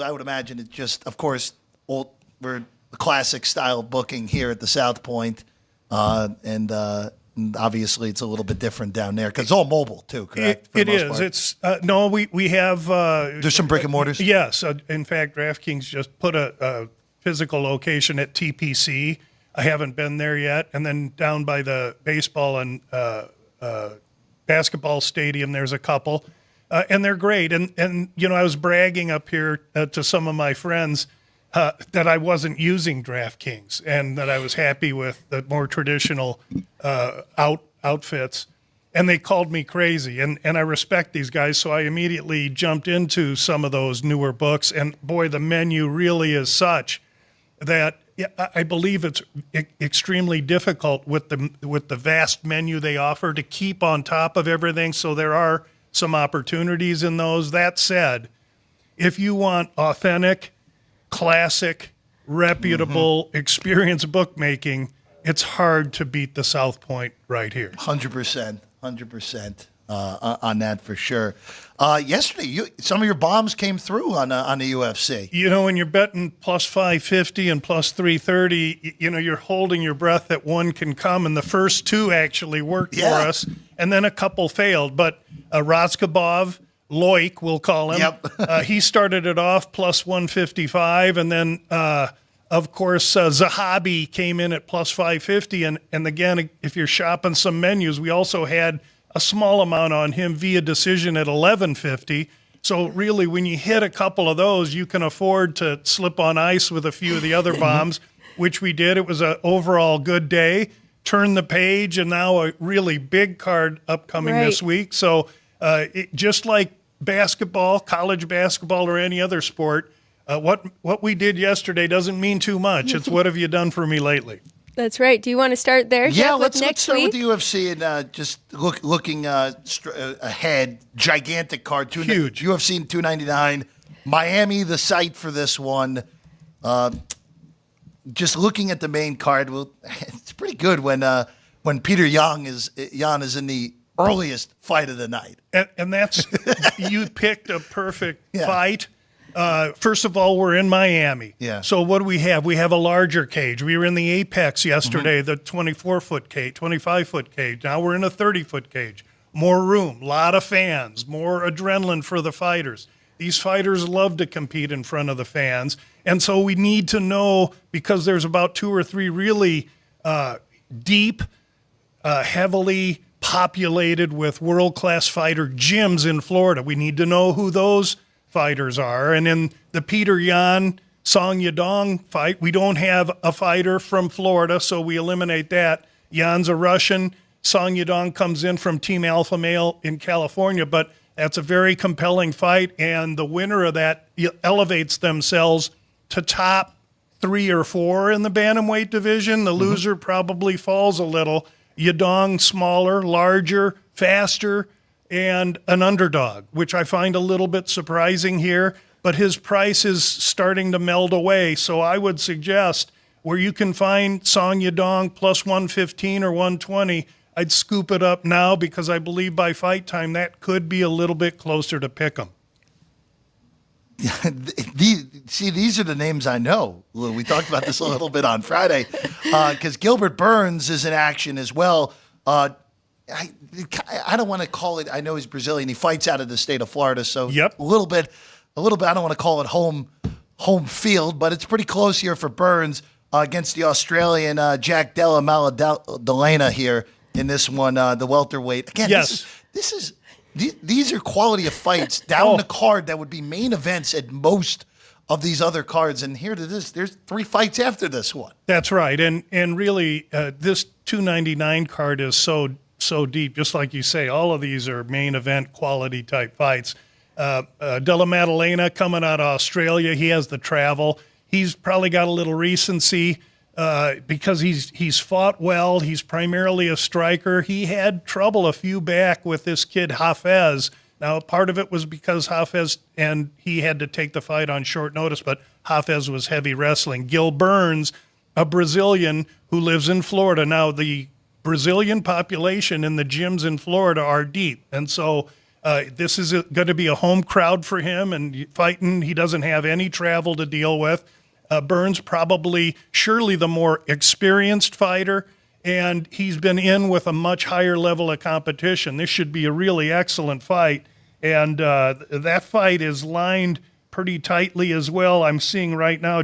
I would imagine it just, of course, we're a classic style booking here at the South Point, and obviously it's a little bit different down there because it's all mobile too, correct? It is. Part? It's no, we have. There's some brick and mortars. Yes, in fact, DraftKings just put a physical location at TPC. I haven't been there yet. And then down by the baseball and basketball stadium, there's a couple. And they're great. And I was bragging up here to some of my friends that I wasn't using DraftKings and that I was happy with the more traditional outfits. And they called me crazy. And I respect these guys, so I immediately jumped into some of those newer books. And, boy, the menu really is such that I believe it's extremely difficult with the vast menu they offer to keep on top of everything. So there are some opportunities in those. That said, if you want authentic, classic, reputable, experienced bookmaking, it's hard to beat the South Point right here. 100%. On that for sure. Yesterday, some of your bombs came through on the UFC. When you're betting plus 550 and plus 330, you're holding your breath that one can come, and the first two actually worked for us, and then a couple failed. But Razkabov, Loic, we'll call him, he started it off plus 155, and then, of course, Zahabi came in at plus 550. And again, if you're shopping some menus, we also had a small amount on him via decision at 1150. So really, when you hit a couple of those, you can afford to slip on ice with a few of the other bombs, which we did. It was an overall good day. Turn the page, and now a really big card upcoming this week. So just like basketball, college basketball, or any other sport, what we did yesterday doesn't mean too much. It's what have you done for me lately? That's right. Do you want to start there, Jeff, let's next start week? with the UFC and just looking ahead. Gigantic card. Huge. UFC 299. Miami, the site for this one. Just looking at the main card, it's pretty good when Peter Yan is in the earliest fight of the night. And that's you picked a perfect fight. First of all, we're in Miami. Yeah. So what do we have? We have a larger cage. We were in the Apex yesterday, the 24-foot cage, 25-foot cage. Now we're in a 30-foot cage. More room, a lot of fans, more adrenaline for the fighters. These fighters love to compete in front of the fans. And so we need to know, because there's about 2 or 3 really deep, heavily populated with world-class fighter gyms in Florida. We need to know who those fighters are. And in the Peter Yan Song Yadong fight, we don't have a fighter from Florida, so we eliminate that. Yan's a Russian. Song Yadong comes in from Team Alpha Male in California, but that's a very compelling fight, and the winner of that elevates themselves to top 3 or 4 in the bantamweight division. The loser probably falls a little. Yadong, smaller, larger, faster, and an underdog, which I find a little bit surprising here, but his price is starting to meld away. So I would suggest where you can find Song Yadong plus 115 or 120, I'd scoop it up now, because I believe by fight time that could be a little bit closer to pick 'em. These are the names I know. We talked about this a little bit on Friday, because Gilbert Burns is in action as well. I don't want to call it. I know he's Brazilian. He fights out of the state of Florida, so a little bit a little bit, I don't want to call it home field, but it's pretty close here for Burns against the Australian Jack Della Maddalena here in this one, the welterweight. Again, Yes. these are quality of fights down the card that would be main events at most of these other cards. And here to this, there's 3 fights after this one. That's right. And really, this 299 card is so deep. Just like you say, all of these are main event quality type fights. Della Maddalena coming out of Australia, he has the travel. He's probably got a little recency because he's fought well. He's primarily a striker. He had trouble a few back with this kid Hafez. Now, part of it was because Hafez and he had to take the fight on short notice, but Hafez was heavy wrestling. Gil Burns, a Brazilian who lives in Florida. Now, the Brazilian population in the gyms in Florida are deep, and so this is going to be a home crowd for him, and fighting, he doesn't have any travel to deal with. Burns surely the more experienced fighter, and he's been in with a much higher level of competition. This should be a really excellent fight, and that fight is lined pretty tightly as well. I'm seeing right now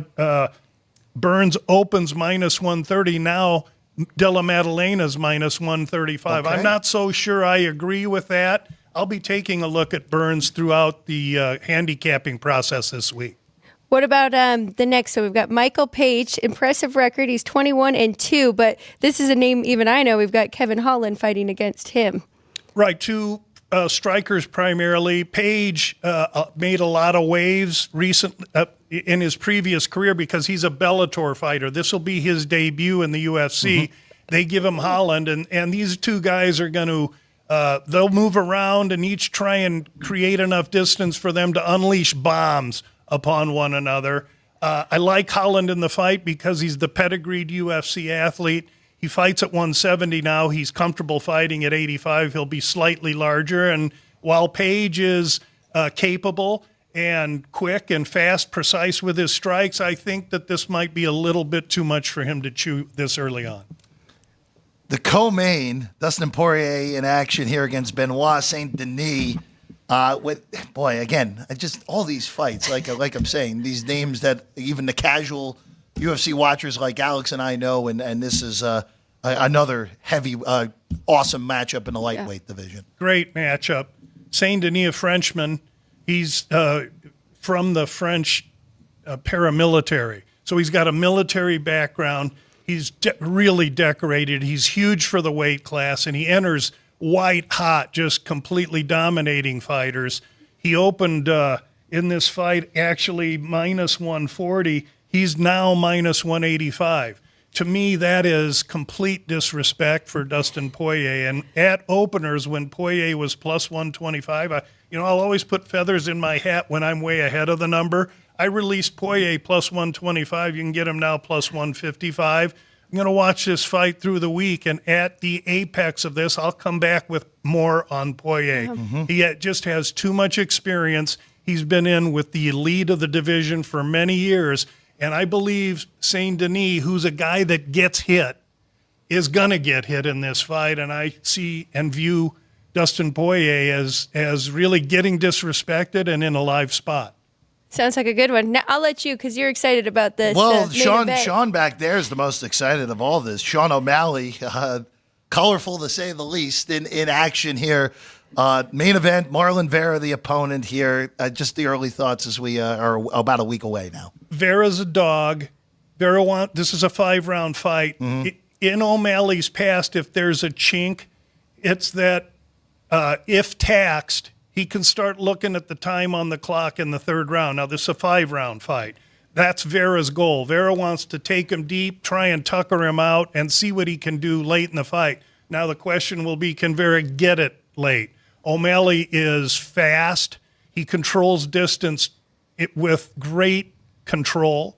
Burns opens -130. Now Della Maddalena's -135. Okay. I'm not so sure I agree with that. I'll be taking a look at Burns throughout the handicapping process this week. What about the next? So we've got Michael Page, impressive record. He's 21-2, but this is a name even I know. We've got Kevin Holland fighting against him. Right, 2 strikers primarily. Page made a lot of waves recently in his previous career because he's a Bellator fighter. This will be his debut in the UFC. They give him Holland, and these 2 guys are going to they'll move around and each try and create enough distance for them to unleash bombs upon one another. I like Holland in the fight because he's the pedigreed UFC athlete. He fights at 170 now. He's comfortable fighting at 85. He'll be slightly larger. And while Page is capable and quick and fast, precise with his strikes, I think that this might be a little bit too much for him to chew this early on. The co-main, Dustin Poirier in action here against Benoit Saint Denis. Just all these fights, like I'm saying, these names that even the casual UFC watchers like Alex and I know, and this is another heavy, awesome matchup in the lightweight division. Great matchup. Saint Denis, a Frenchman, he's from the French paramilitary, so he's got a military background. He's really decorated. He's huge for the weight class, and he enters white hot, just completely dominating fighters. He opened in this fight actually -140. He's now -185. To me, that is complete disrespect for Dustin Poirier. And at openers, when Poirier was +125, I'll always put feathers in my hat when I'm way ahead of the number. I released Poirier +125. You can get him now +155. I'm going to watch this fight through the week, and at the apex of this, I'll come back with more on Poirier. He just has too much experience. He's been in with the elite of the division for many years, and I believe Saint Denis, who's a guy that gets hit, is going to get hit in this fight, and I see and view Dustin Poirier as really getting disrespected and in a live spot. Sounds like a good one. Now, I'll let you, because you're excited about this. Well, main event. Sean back there is the most excited of all this. Sean O'Malley, colorful to say the least, in action here. Main event, Marlon Vera, the opponent here. Just the early thoughts as we are about a week away now. Vera's a dog. This is a 5-round fight. In O'Malley's past, if there's a chink, it's that if taxed, he can start looking at the time on the clock in the 3rd round. Now, this is a 5-round fight. That's Vera's goal. Vera wants to take him deep, try and tucker him out, and see what he can do late in the fight. Now, the question will be, can Vera get it late? O'Malley is fast. He controls distance with great control.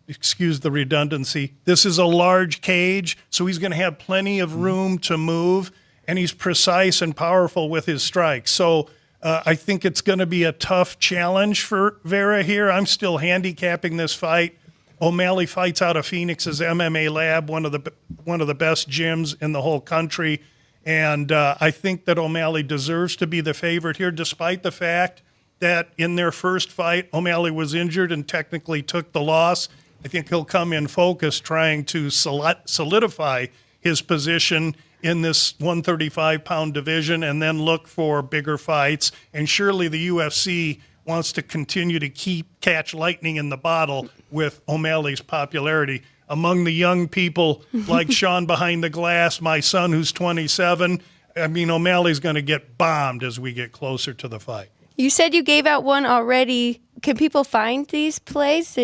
Excuse the redundancy. This is a large cage, so he's going to have plenty of room to move, and he's precise and powerful with his strikes. So I think it's going to be a tough challenge for Vera here. I'm still handicapping this fight. O'Malley fights out of Phoenix's MMA lab, one of the best gyms in the whole country, and I think that O'Malley deserves to be the favorite here, despite the fact that in their first fight, O'Malley was injured and technically took the loss. I think he'll come in focus trying to solidify his position in this 135-pound division and then look for bigger fights. And surely the UFC wants to continue to catch lightning in the bottle with O'Malley's popularity. Among the young people like Sean behind the glass, my son who's 27, I mean, O'Malley's going to get bombed as we get closer to the fight. You said you gave out one already. Can people find these plays?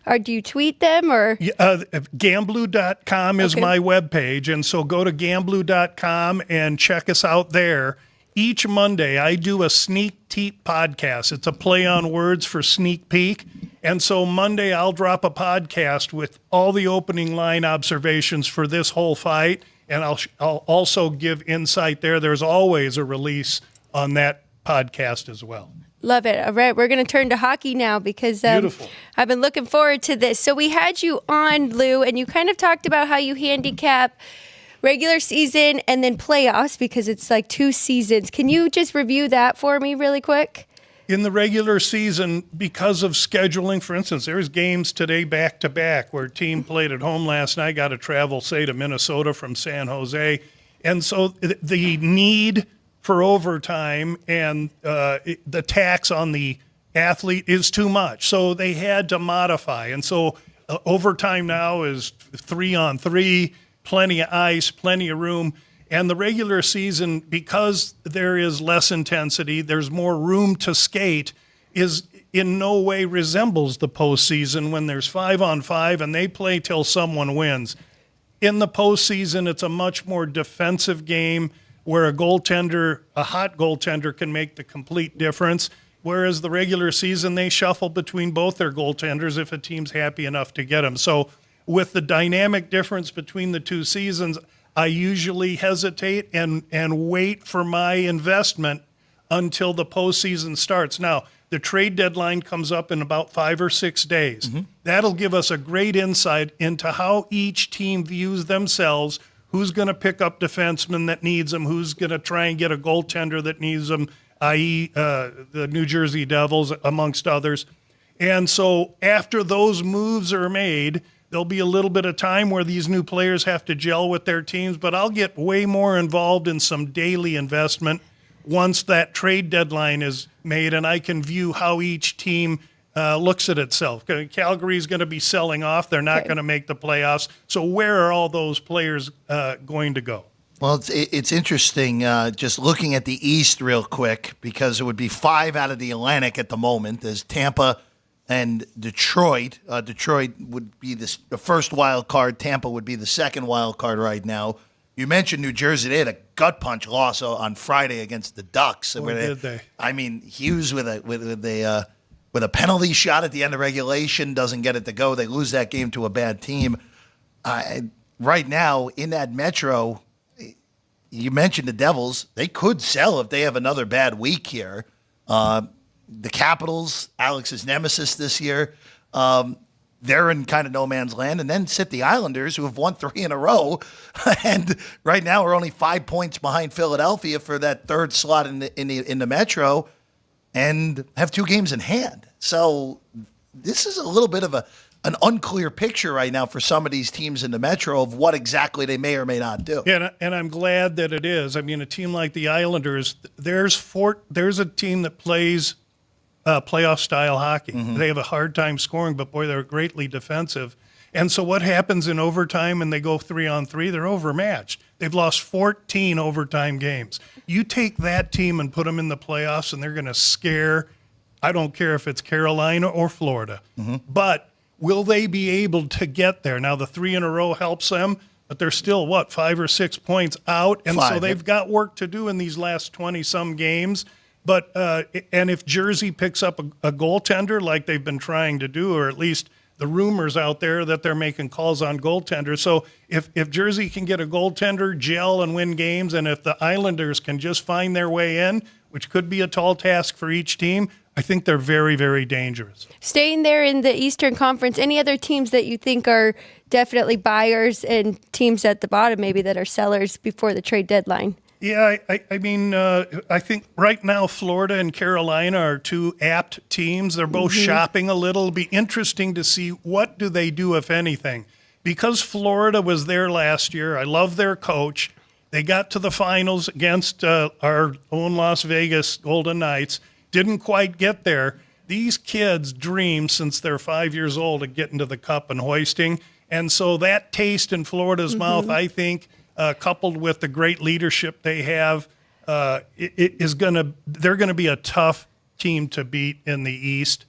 Or do you tweet them? Or Gamblu.com is my webpage, and so go to Gamblu.com and check us out there. Each Monday, I do a Sneak Teep podcast. It's a play on words for sneak peek. And so Monday, I'll drop a podcast with all the opening line observations for this whole fight, and I'll also give insight there. There's always a release on that podcast as well. Love it. All right, we're going to turn to hockey now because Beautiful. I've been looking forward to this. So we had you on, Lou, and you kind of talked about how you handicap regular season and then playoffs because it's like 2 seasons. Can you just review that for me really quick? In the regular season, because of scheduling, for instance, there's games today back-to-back where a team played at home last night, got to travel, say, to Minnesota from San Jose. And so the need for overtime and the tax on the athlete is too much. So they had to modify. And so overtime now is 3-on-3, plenty of ice, plenty of room. And the regular season, because there is less intensity, there's more room to skate, is in no way resembles the postseason when there's 5-on-5 and they play till someone wins. In the postseason, it's a much more defensive game where a hot goaltender can make the complete difference, whereas the regular season, they shuffle between both their goaltenders if a team's happy enough to get them. So with the dynamic difference between the 2 seasons, I usually hesitate and wait for my investment until the postseason starts. Now, the trade deadline comes up in about 5 or 6 days. Mm-hmm. That'll give us a great insight into how each team views themselves, who's going to pick up defensemen that needs them, who's going to try and get a goaltender that needs them, i.e. The New Jersey Devils, amongst others. And so after those moves are made, there'll be a little bit of time where these new players have to gel with their teams, but I'll get way more involved in some daily investment once that trade deadline is made and I can view how each team looks at itself. Calgary's going to be selling off. They're not going to make the playoffs. So where are all those players going to go? Well, it's interesting just looking at the East real quick because it would be 5 out of the Atlantic at the moment. There's Tampa and Detroit. Detroit would be the first wild card. Tampa would be the second wild card right now. You mentioned New Jersey. They had a gut punch loss on Friday against the Ducks. Or did they? I mean, Hughes with a penalty shot at the end of regulation doesn't get it to go. They lose that game to a bad team. Right now in that Metro, you mentioned the Devils. They could sell if they have another bad week here. The Capitals, Alex's nemesis this year, they're in kind of no man's land. And then sit the Islanders, who have won 3 in a row. And right now are only 5 points behind Philadelphia for that third slot in the Metro and have 2 games in hand. So this is a little bit of an unclear picture right now for some of these teams in the Metro of what exactly they may or may not do. Yeah, and I'm glad that it is. I mean, a team like the Islanders, there's a team that plays playoff-style hockey. Mm-hmm. They have a hard time scoring, but, boy, they're greatly defensive. And so what happens in overtime and they go 3-on-3, they're overmatched. They've lost 14 overtime games. You take that team and put them in the playoffs, and they're going to scare, I don't care if it's Carolina or Florida. Mm-hmm. But will they be able to get there? Now, the 3 in a row helps them, but they're still, 5 or 6 points out? And 5, so they've got work to do in these last 20-some games. But and if Jersey picks up a goaltender like they've been trying to do, or at least the rumors out there that they're making calls on goaltenders. So if Jersey can get a goaltender, gel, and win games, and if the Islanders can just find their way in, which could be a tall task for each team, I think they're very, very dangerous. Staying there in the Eastern Conference, any other teams that you think are definitely buyers and teams at the bottom maybe that are sellers before the trade deadline? Yeah, I mean, I think right now Florida and Carolina are two apt teams. They're both shopping a little. It'll be interesting to see what do they do, if anything. Because Florida was there last year, I love their coach. They got to the finals against our own Las Vegas Golden Knights. Didn't quite get there. These kids dream since they're 5 years old of getting to the cup and hoisting. And so that taste in Florida's mouth, I think, coupled with the great leadership they have, they're going to be a tough team to beat in the East.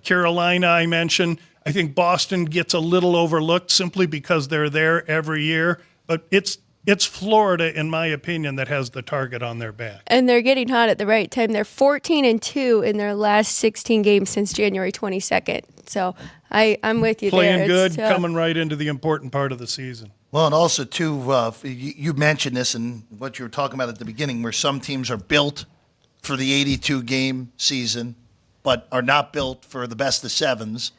Carolina, I mentioned, I think Boston gets a little overlooked simply because they're there every year, but it's Florida, in my opinion, that has the target on their back. And they're getting hot at the right time. They're 14-2 in their last 16 games since January 22nd. So I'm with you Playing there. good, coming right into the important part of the season. Well, and also, too, you mentioned this and what you were talking about at the beginning, where some teams are built for the 82-game season but are not built for the best of sevens.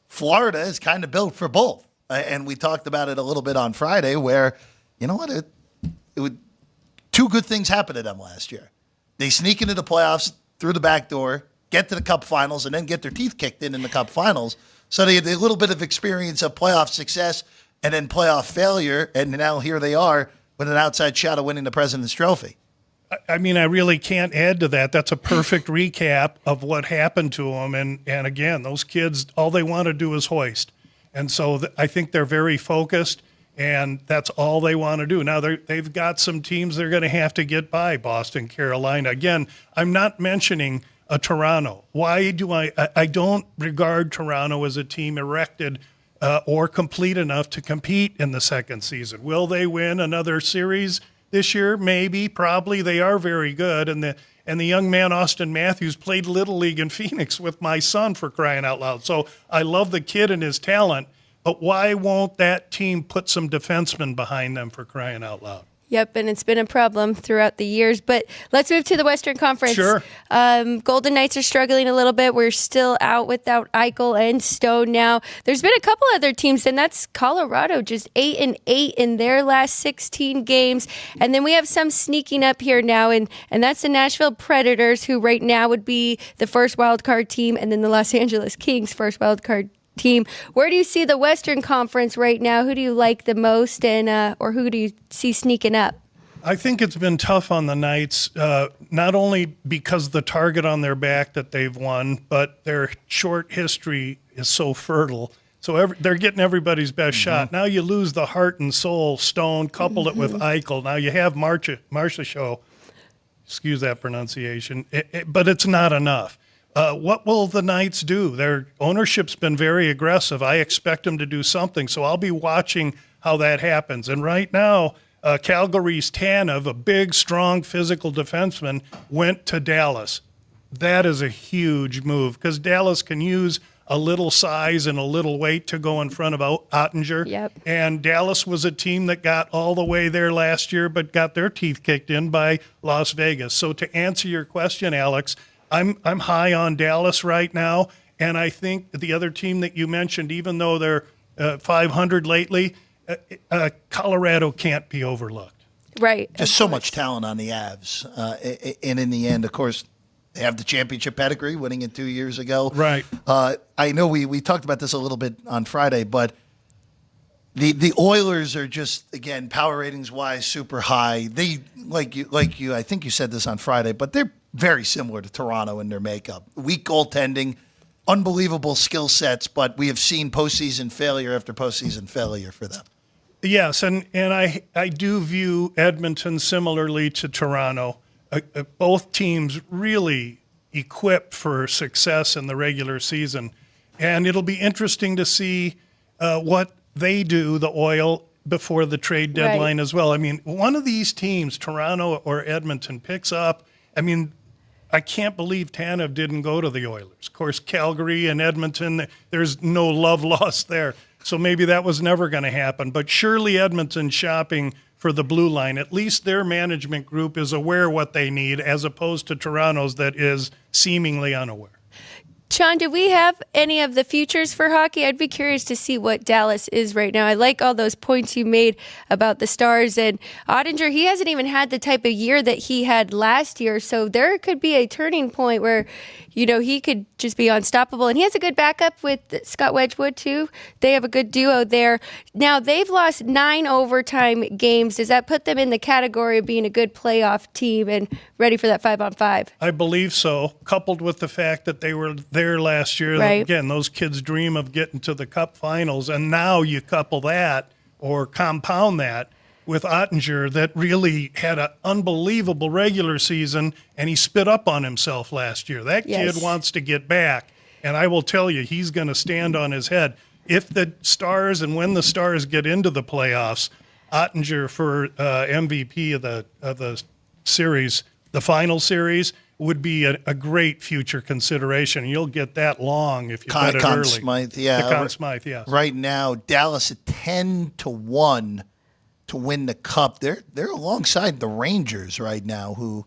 Florida is kind of built for both. And we talked about it a little bit on Friday where, you know what, it would two good things happened to them last year. They sneak into the playoffs through the back door, get to the Cup Finals, and then get their teeth kicked in the Cup Finals. So they had a little bit of experience of playoff success and then playoff failure, and now here they are with an outside shot of winning the President's Trophy. I mean, I really can't add to that. That's a perfect recap of what happened to them. And again, those kids, all they want to do is hoist. And so I think they're very focused, and that's all they want to do. Now, they've got some teams they're going to have to get by, Boston, Carolina. Again, I'm not mentioning a Toronto. Why do I don't regard Toronto as a team erected or complete enough to compete in the second season. Will they win another series this year? Maybe, probably. They are very good. And the young man, Austin Matthews, played Little League in Phoenix with my son, for crying out loud. So I love the kid and his talent, but why won't that team put some defensemen behind them, for crying out loud? Yep, and it's been a problem throughout the years. But let's move to the Western Conference. Sure. Golden Knights are struggling a little bit. We're still out without Eichel and Stone now. There's been a couple other teams, and that's Colorado, just 8-8 in their last 16 games. And then we have some sneaking up here now, and that's the Nashville Predators, who right now would be the first wild card team, and then the Los Angeles Kings, first wild card team. Where do you see the Western Conference right now? Who do you like the most, and or who do you see sneaking up? I think it's been tough on the Knights, not only because the target on their back that they've won, but their short history is so fertile. So they're getting everybody's best shot. Now you lose the heart and soul, Stone, coupled it with Eichel. Now you have Marcia Show, excuse that pronunciation, but it's not enough. What will the Knights do? Their ownership's been very aggressive. I expect them to do something, so I'll be watching how that happens. And right now, Calgary's Tanev, a big, strong, physical defenseman, went to Dallas. That is a huge move because Dallas can use a little size and a little weight to go in front of Ottinger. Yep. And Dallas was a team that got all the way there last year but got their teeth kicked in by Las Vegas. So to answer your question, Alex, I'm high on Dallas right now, and I think the other team that you mentioned, even though they're 500 lately, Colorado can't be overlooked. Right. Just so much talent on the Avs. And in the end, of course, they have the championship pedigree, winning it 2 years ago. Right. I know we talked about this a little bit on Friday, but the Oilers are just, again, power ratings wise, super high. They like you. I think you said this on Friday, but they're very similar to Toronto in their makeup. Weak goaltending, unbelievable skill sets, but we have seen postseason failure after postseason failure for them. Yes, and I do view Edmonton similarly to Toronto. Both teams really equipped for success in the regular season, and it'll be interesting to see what they do, the Oil, before the trade deadline as well. I mean, one of these teams, Toronto or Edmonton, picks up. I mean, I can't believe Tanev didn't go to the Oilers. Of course, Calgary and Edmonton, there's no love lost there. So maybe that was never going to happen. But surely Edmonton shopping for the blue line, at least their management group is aware what they need, as opposed to Toronto's that is seemingly unaware. Sean, do we have any of the futures for hockey? I'd be curious to see what Dallas is right now. I like all those points you made about the Stars. And Ottinger, he hasn't even had the type of year that he had last year. So there could be a turning point where, he could just be unstoppable. And he has a good backup with Scott Wedgwood, too. They have a good duo there. Now, they've lost 9 overtime games. Does that put them in the category of being a good playoff team and ready for that 5-on-5? I believe so, coupled with the fact that they were there last year. Right. Again, those kids dream of getting to the Cup finals, and now you couple that or compound that with Ottinger that really had an unbelievable regular season, and he spit up on himself last year. That kid wants to get back, and I will tell you, he's going to stand on his head. If the Stars and when the Stars get into the playoffs, Ottinger for MVP of the series, the final series, would be a great future consideration. You'll get that long if you bet it early. Smythe, yeah. The Conn Smythe, yes. Right now, Dallas at 10-1 to win the Cup. They're alongside the Rangers right now, who,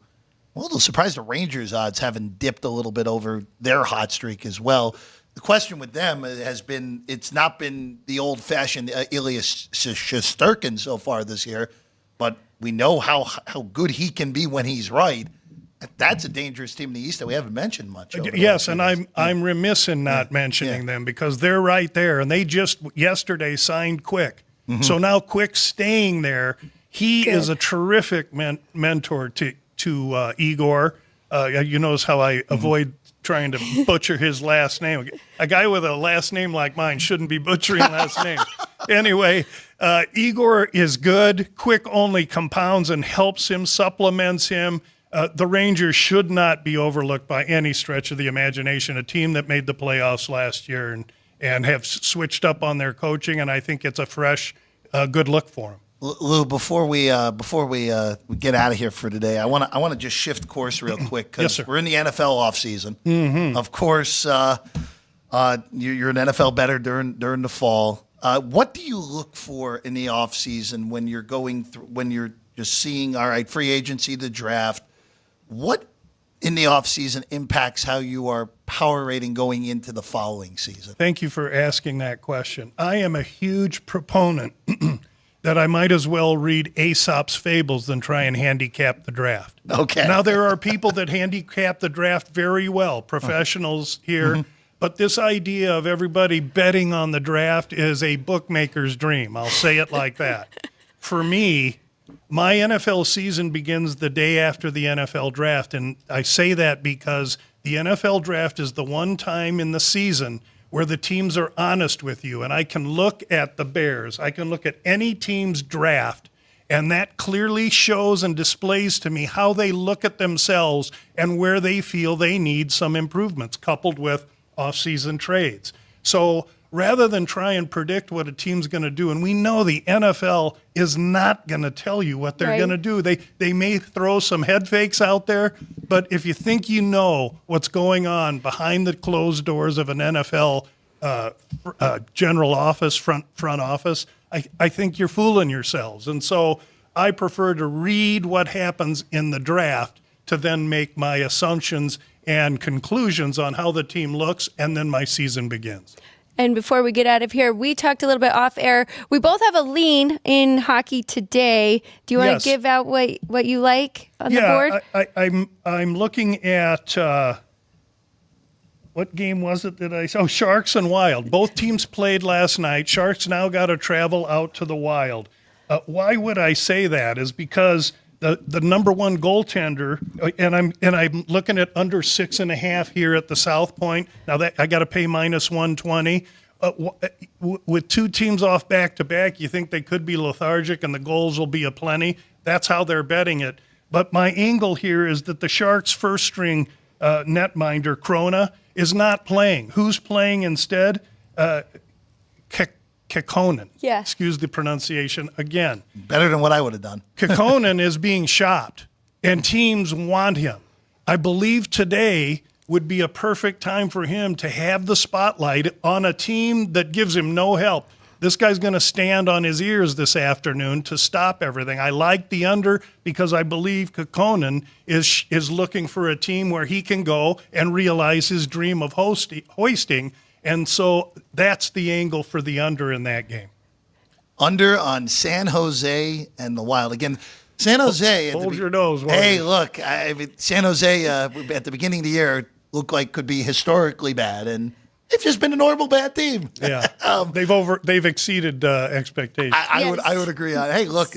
well, they'll surprise the Rangers' odds haven't dipped a little bit over their hot streak as well. The question with them has been, it's not been the old-fashioned Ilya Shesterkin so far this year, but we know how good he can be when he's right. That's a dangerous team in the East that we haven't mentioned much. Yes, and I'm remiss in not mentioning them because they're right there, and they just yesterday signed Quick. Mm-hmm. So now Quick's staying there. He is a terrific mentor to Igor. You notice how I avoid trying to butcher his last name. A guy with a last name like mine shouldn't be butchering last names. Anyway, Igor is good. Quick only compounds and helps him, supplements him. The Rangers should not be overlooked by any stretch of the imagination. A team that made the playoffs last year and have switched up on their coaching, and I think it's a fresh, good look for them. Lou, before we get out of here for today, I want to just shift course real quick because we're in the NFL offseason. Mm-hmm. Of course, you're an NFL bettor during the fall. What do you look for in the offseason when you're going through, when you're just seeing, all right, free agency, the draft? What in the offseason impacts how you are power rating going into the following season? Thank you for asking that question. I am a huge proponent that I might as well read Aesop's fables than try and handicap the draft. Okay. Now, there are people that handicap the draft very well, professionals here, mm-hmm. but this idea of everybody betting on the draft is a bookmaker's dream. I'll say it like that. For me, my NFL season begins the day after the NFL draft, and I say that because the NFL draft is the one time in the season where the teams are honest with you, and I can look at the Bears, I can look at any team's draft, and that clearly shows and displays to me how they look at themselves and where they feel they need some improvements, coupled with off-season trades. So rather than try and predict what a team's going to do, and we know the NFL is not going to tell you what they're going to do. They may throw some head fakes out there, but if you think you know what's going on behind the closed doors of an NFL general office, front office, I think you're fooling yourselves. And so I prefer to read what happens in the draft to then make my assumptions and conclusions on how the team looks, and then my season begins. And before we get out of here, we talked a little bit off air. We both have a lean in hockey today. Do you want to give out what you like on the board? I'm looking at what game was it that I saw? Oh, Sharks and Wild. Both teams played last night. Sharks now got to travel out to the Wild. Why would I say that? Is because the number one goaltender, and I'm looking at under 6.5 here at the South Point. Now that I got to pay minus 120. With two teams off back to back, you think they could be lethargic and the goals will be aplenty. That's how they're betting it. But my angle here is that the Sharks' first string netminder Krona is not playing. Who's playing instead? Kekkonen. Yeah. Excuse the pronunciation again. Better than what I would have done. Kekkonen is being shopped, and teams want him. I believe today would be a perfect time for him to have the spotlight on a team that gives him no help. This guy's going to stand on his ears this afternoon to stop everything. I like the under because I believe Kekkonen is looking for a team where he can go and realize his dream of hoisting. And so that's the angle for the under in that game. Under on San Jose and the Wild. Again, San Jose. Hold your nose. Hey, look, I mean, San Jose at the beginning of the year looked like could be historically bad, and they've just been a normal bad team. Yeah, they've exceeded expectations. I would agree on. Hey, look,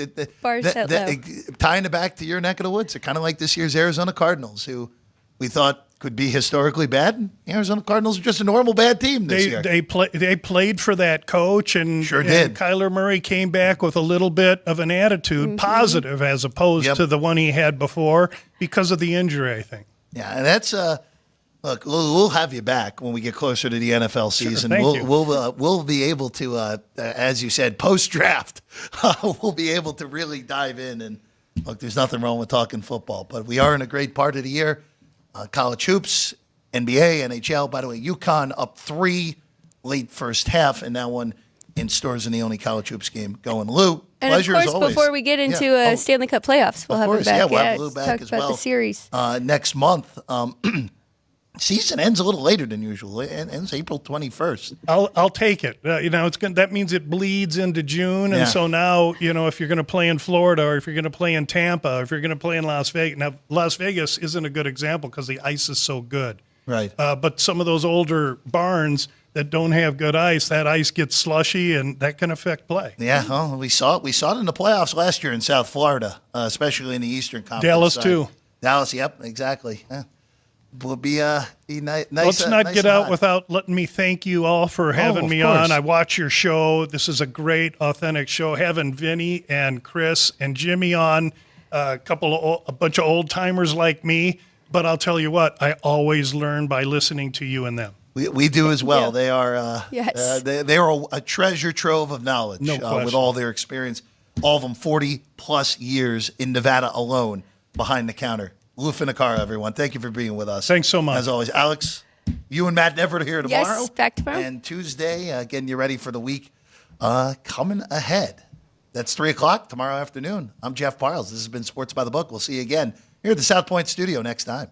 tying it back to your neck of the woods, they're kind of like this year's Arizona Cardinals, who we thought could be historically bad. The Arizona Cardinals are just a normal bad team this year. They played for that coach, and sure did. And Kyler Murray came back with a little bit of an attitude, positive as opposed to the one he had before because of the injury, I think. Yeah, and that's look. We'll have you back when we get closer to the NFL season. Sure, thank you. We'll be able to, as you said, post draft. We'll be able to really dive in and look. There's nothing wrong with talking football, but we are in a great part of the year. College hoops, NBA, NHL. By the way, UConn up 3 late first half, and now one in stores in the only college hoops game going. Lou, and pleasure of as course, always. before we get into Stanley Cup playoffs, we'll have him back. We'll have Lou back talk as about well. the series Next month. Season ends a little later than usual. It ends April 21st. I'll take it. That means it bleeds into June, and so now if you're going to play in Florida, or if you're going to play in Tampa, or if you're going to play in Las Vegas. Now Las Vegas isn't a good example because the ice is so good. Right. But some of those older barns that don't have good ice, that ice gets slushy, and that can affect play. Yeah, well, we saw it. We saw it in the playoffs last year in South Florida, especially in the Eastern Conference. Dallas too. Dallas, yep, exactly. Yeah. Will be nice. Let's not nice get and out hot. without letting me thank you all for having me course. on. I watch your show. This is a great, authentic show. Having Vinny and Chris and Jimmy on, a bunch of old timers like me. But I'll tell you what, I always learn by listening to you and them. We do as well. Yeah. They are they are a treasure trove of knowledge No question. with all their experience. All of them 40 plus years in Nevada alone behind the counter. Lou Finicaro, everyone. Thank you for being with us. Thanks so much. As always, Alex, you and Matt Never here tomorrow. Yes, back tomorrow. And Tuesday, getting you ready for the week coming ahead. That's 3 o'clock tomorrow afternoon. I'm Jeff Parles. This has been Sports by the Book. We'll see you again here at the South Point studio next time.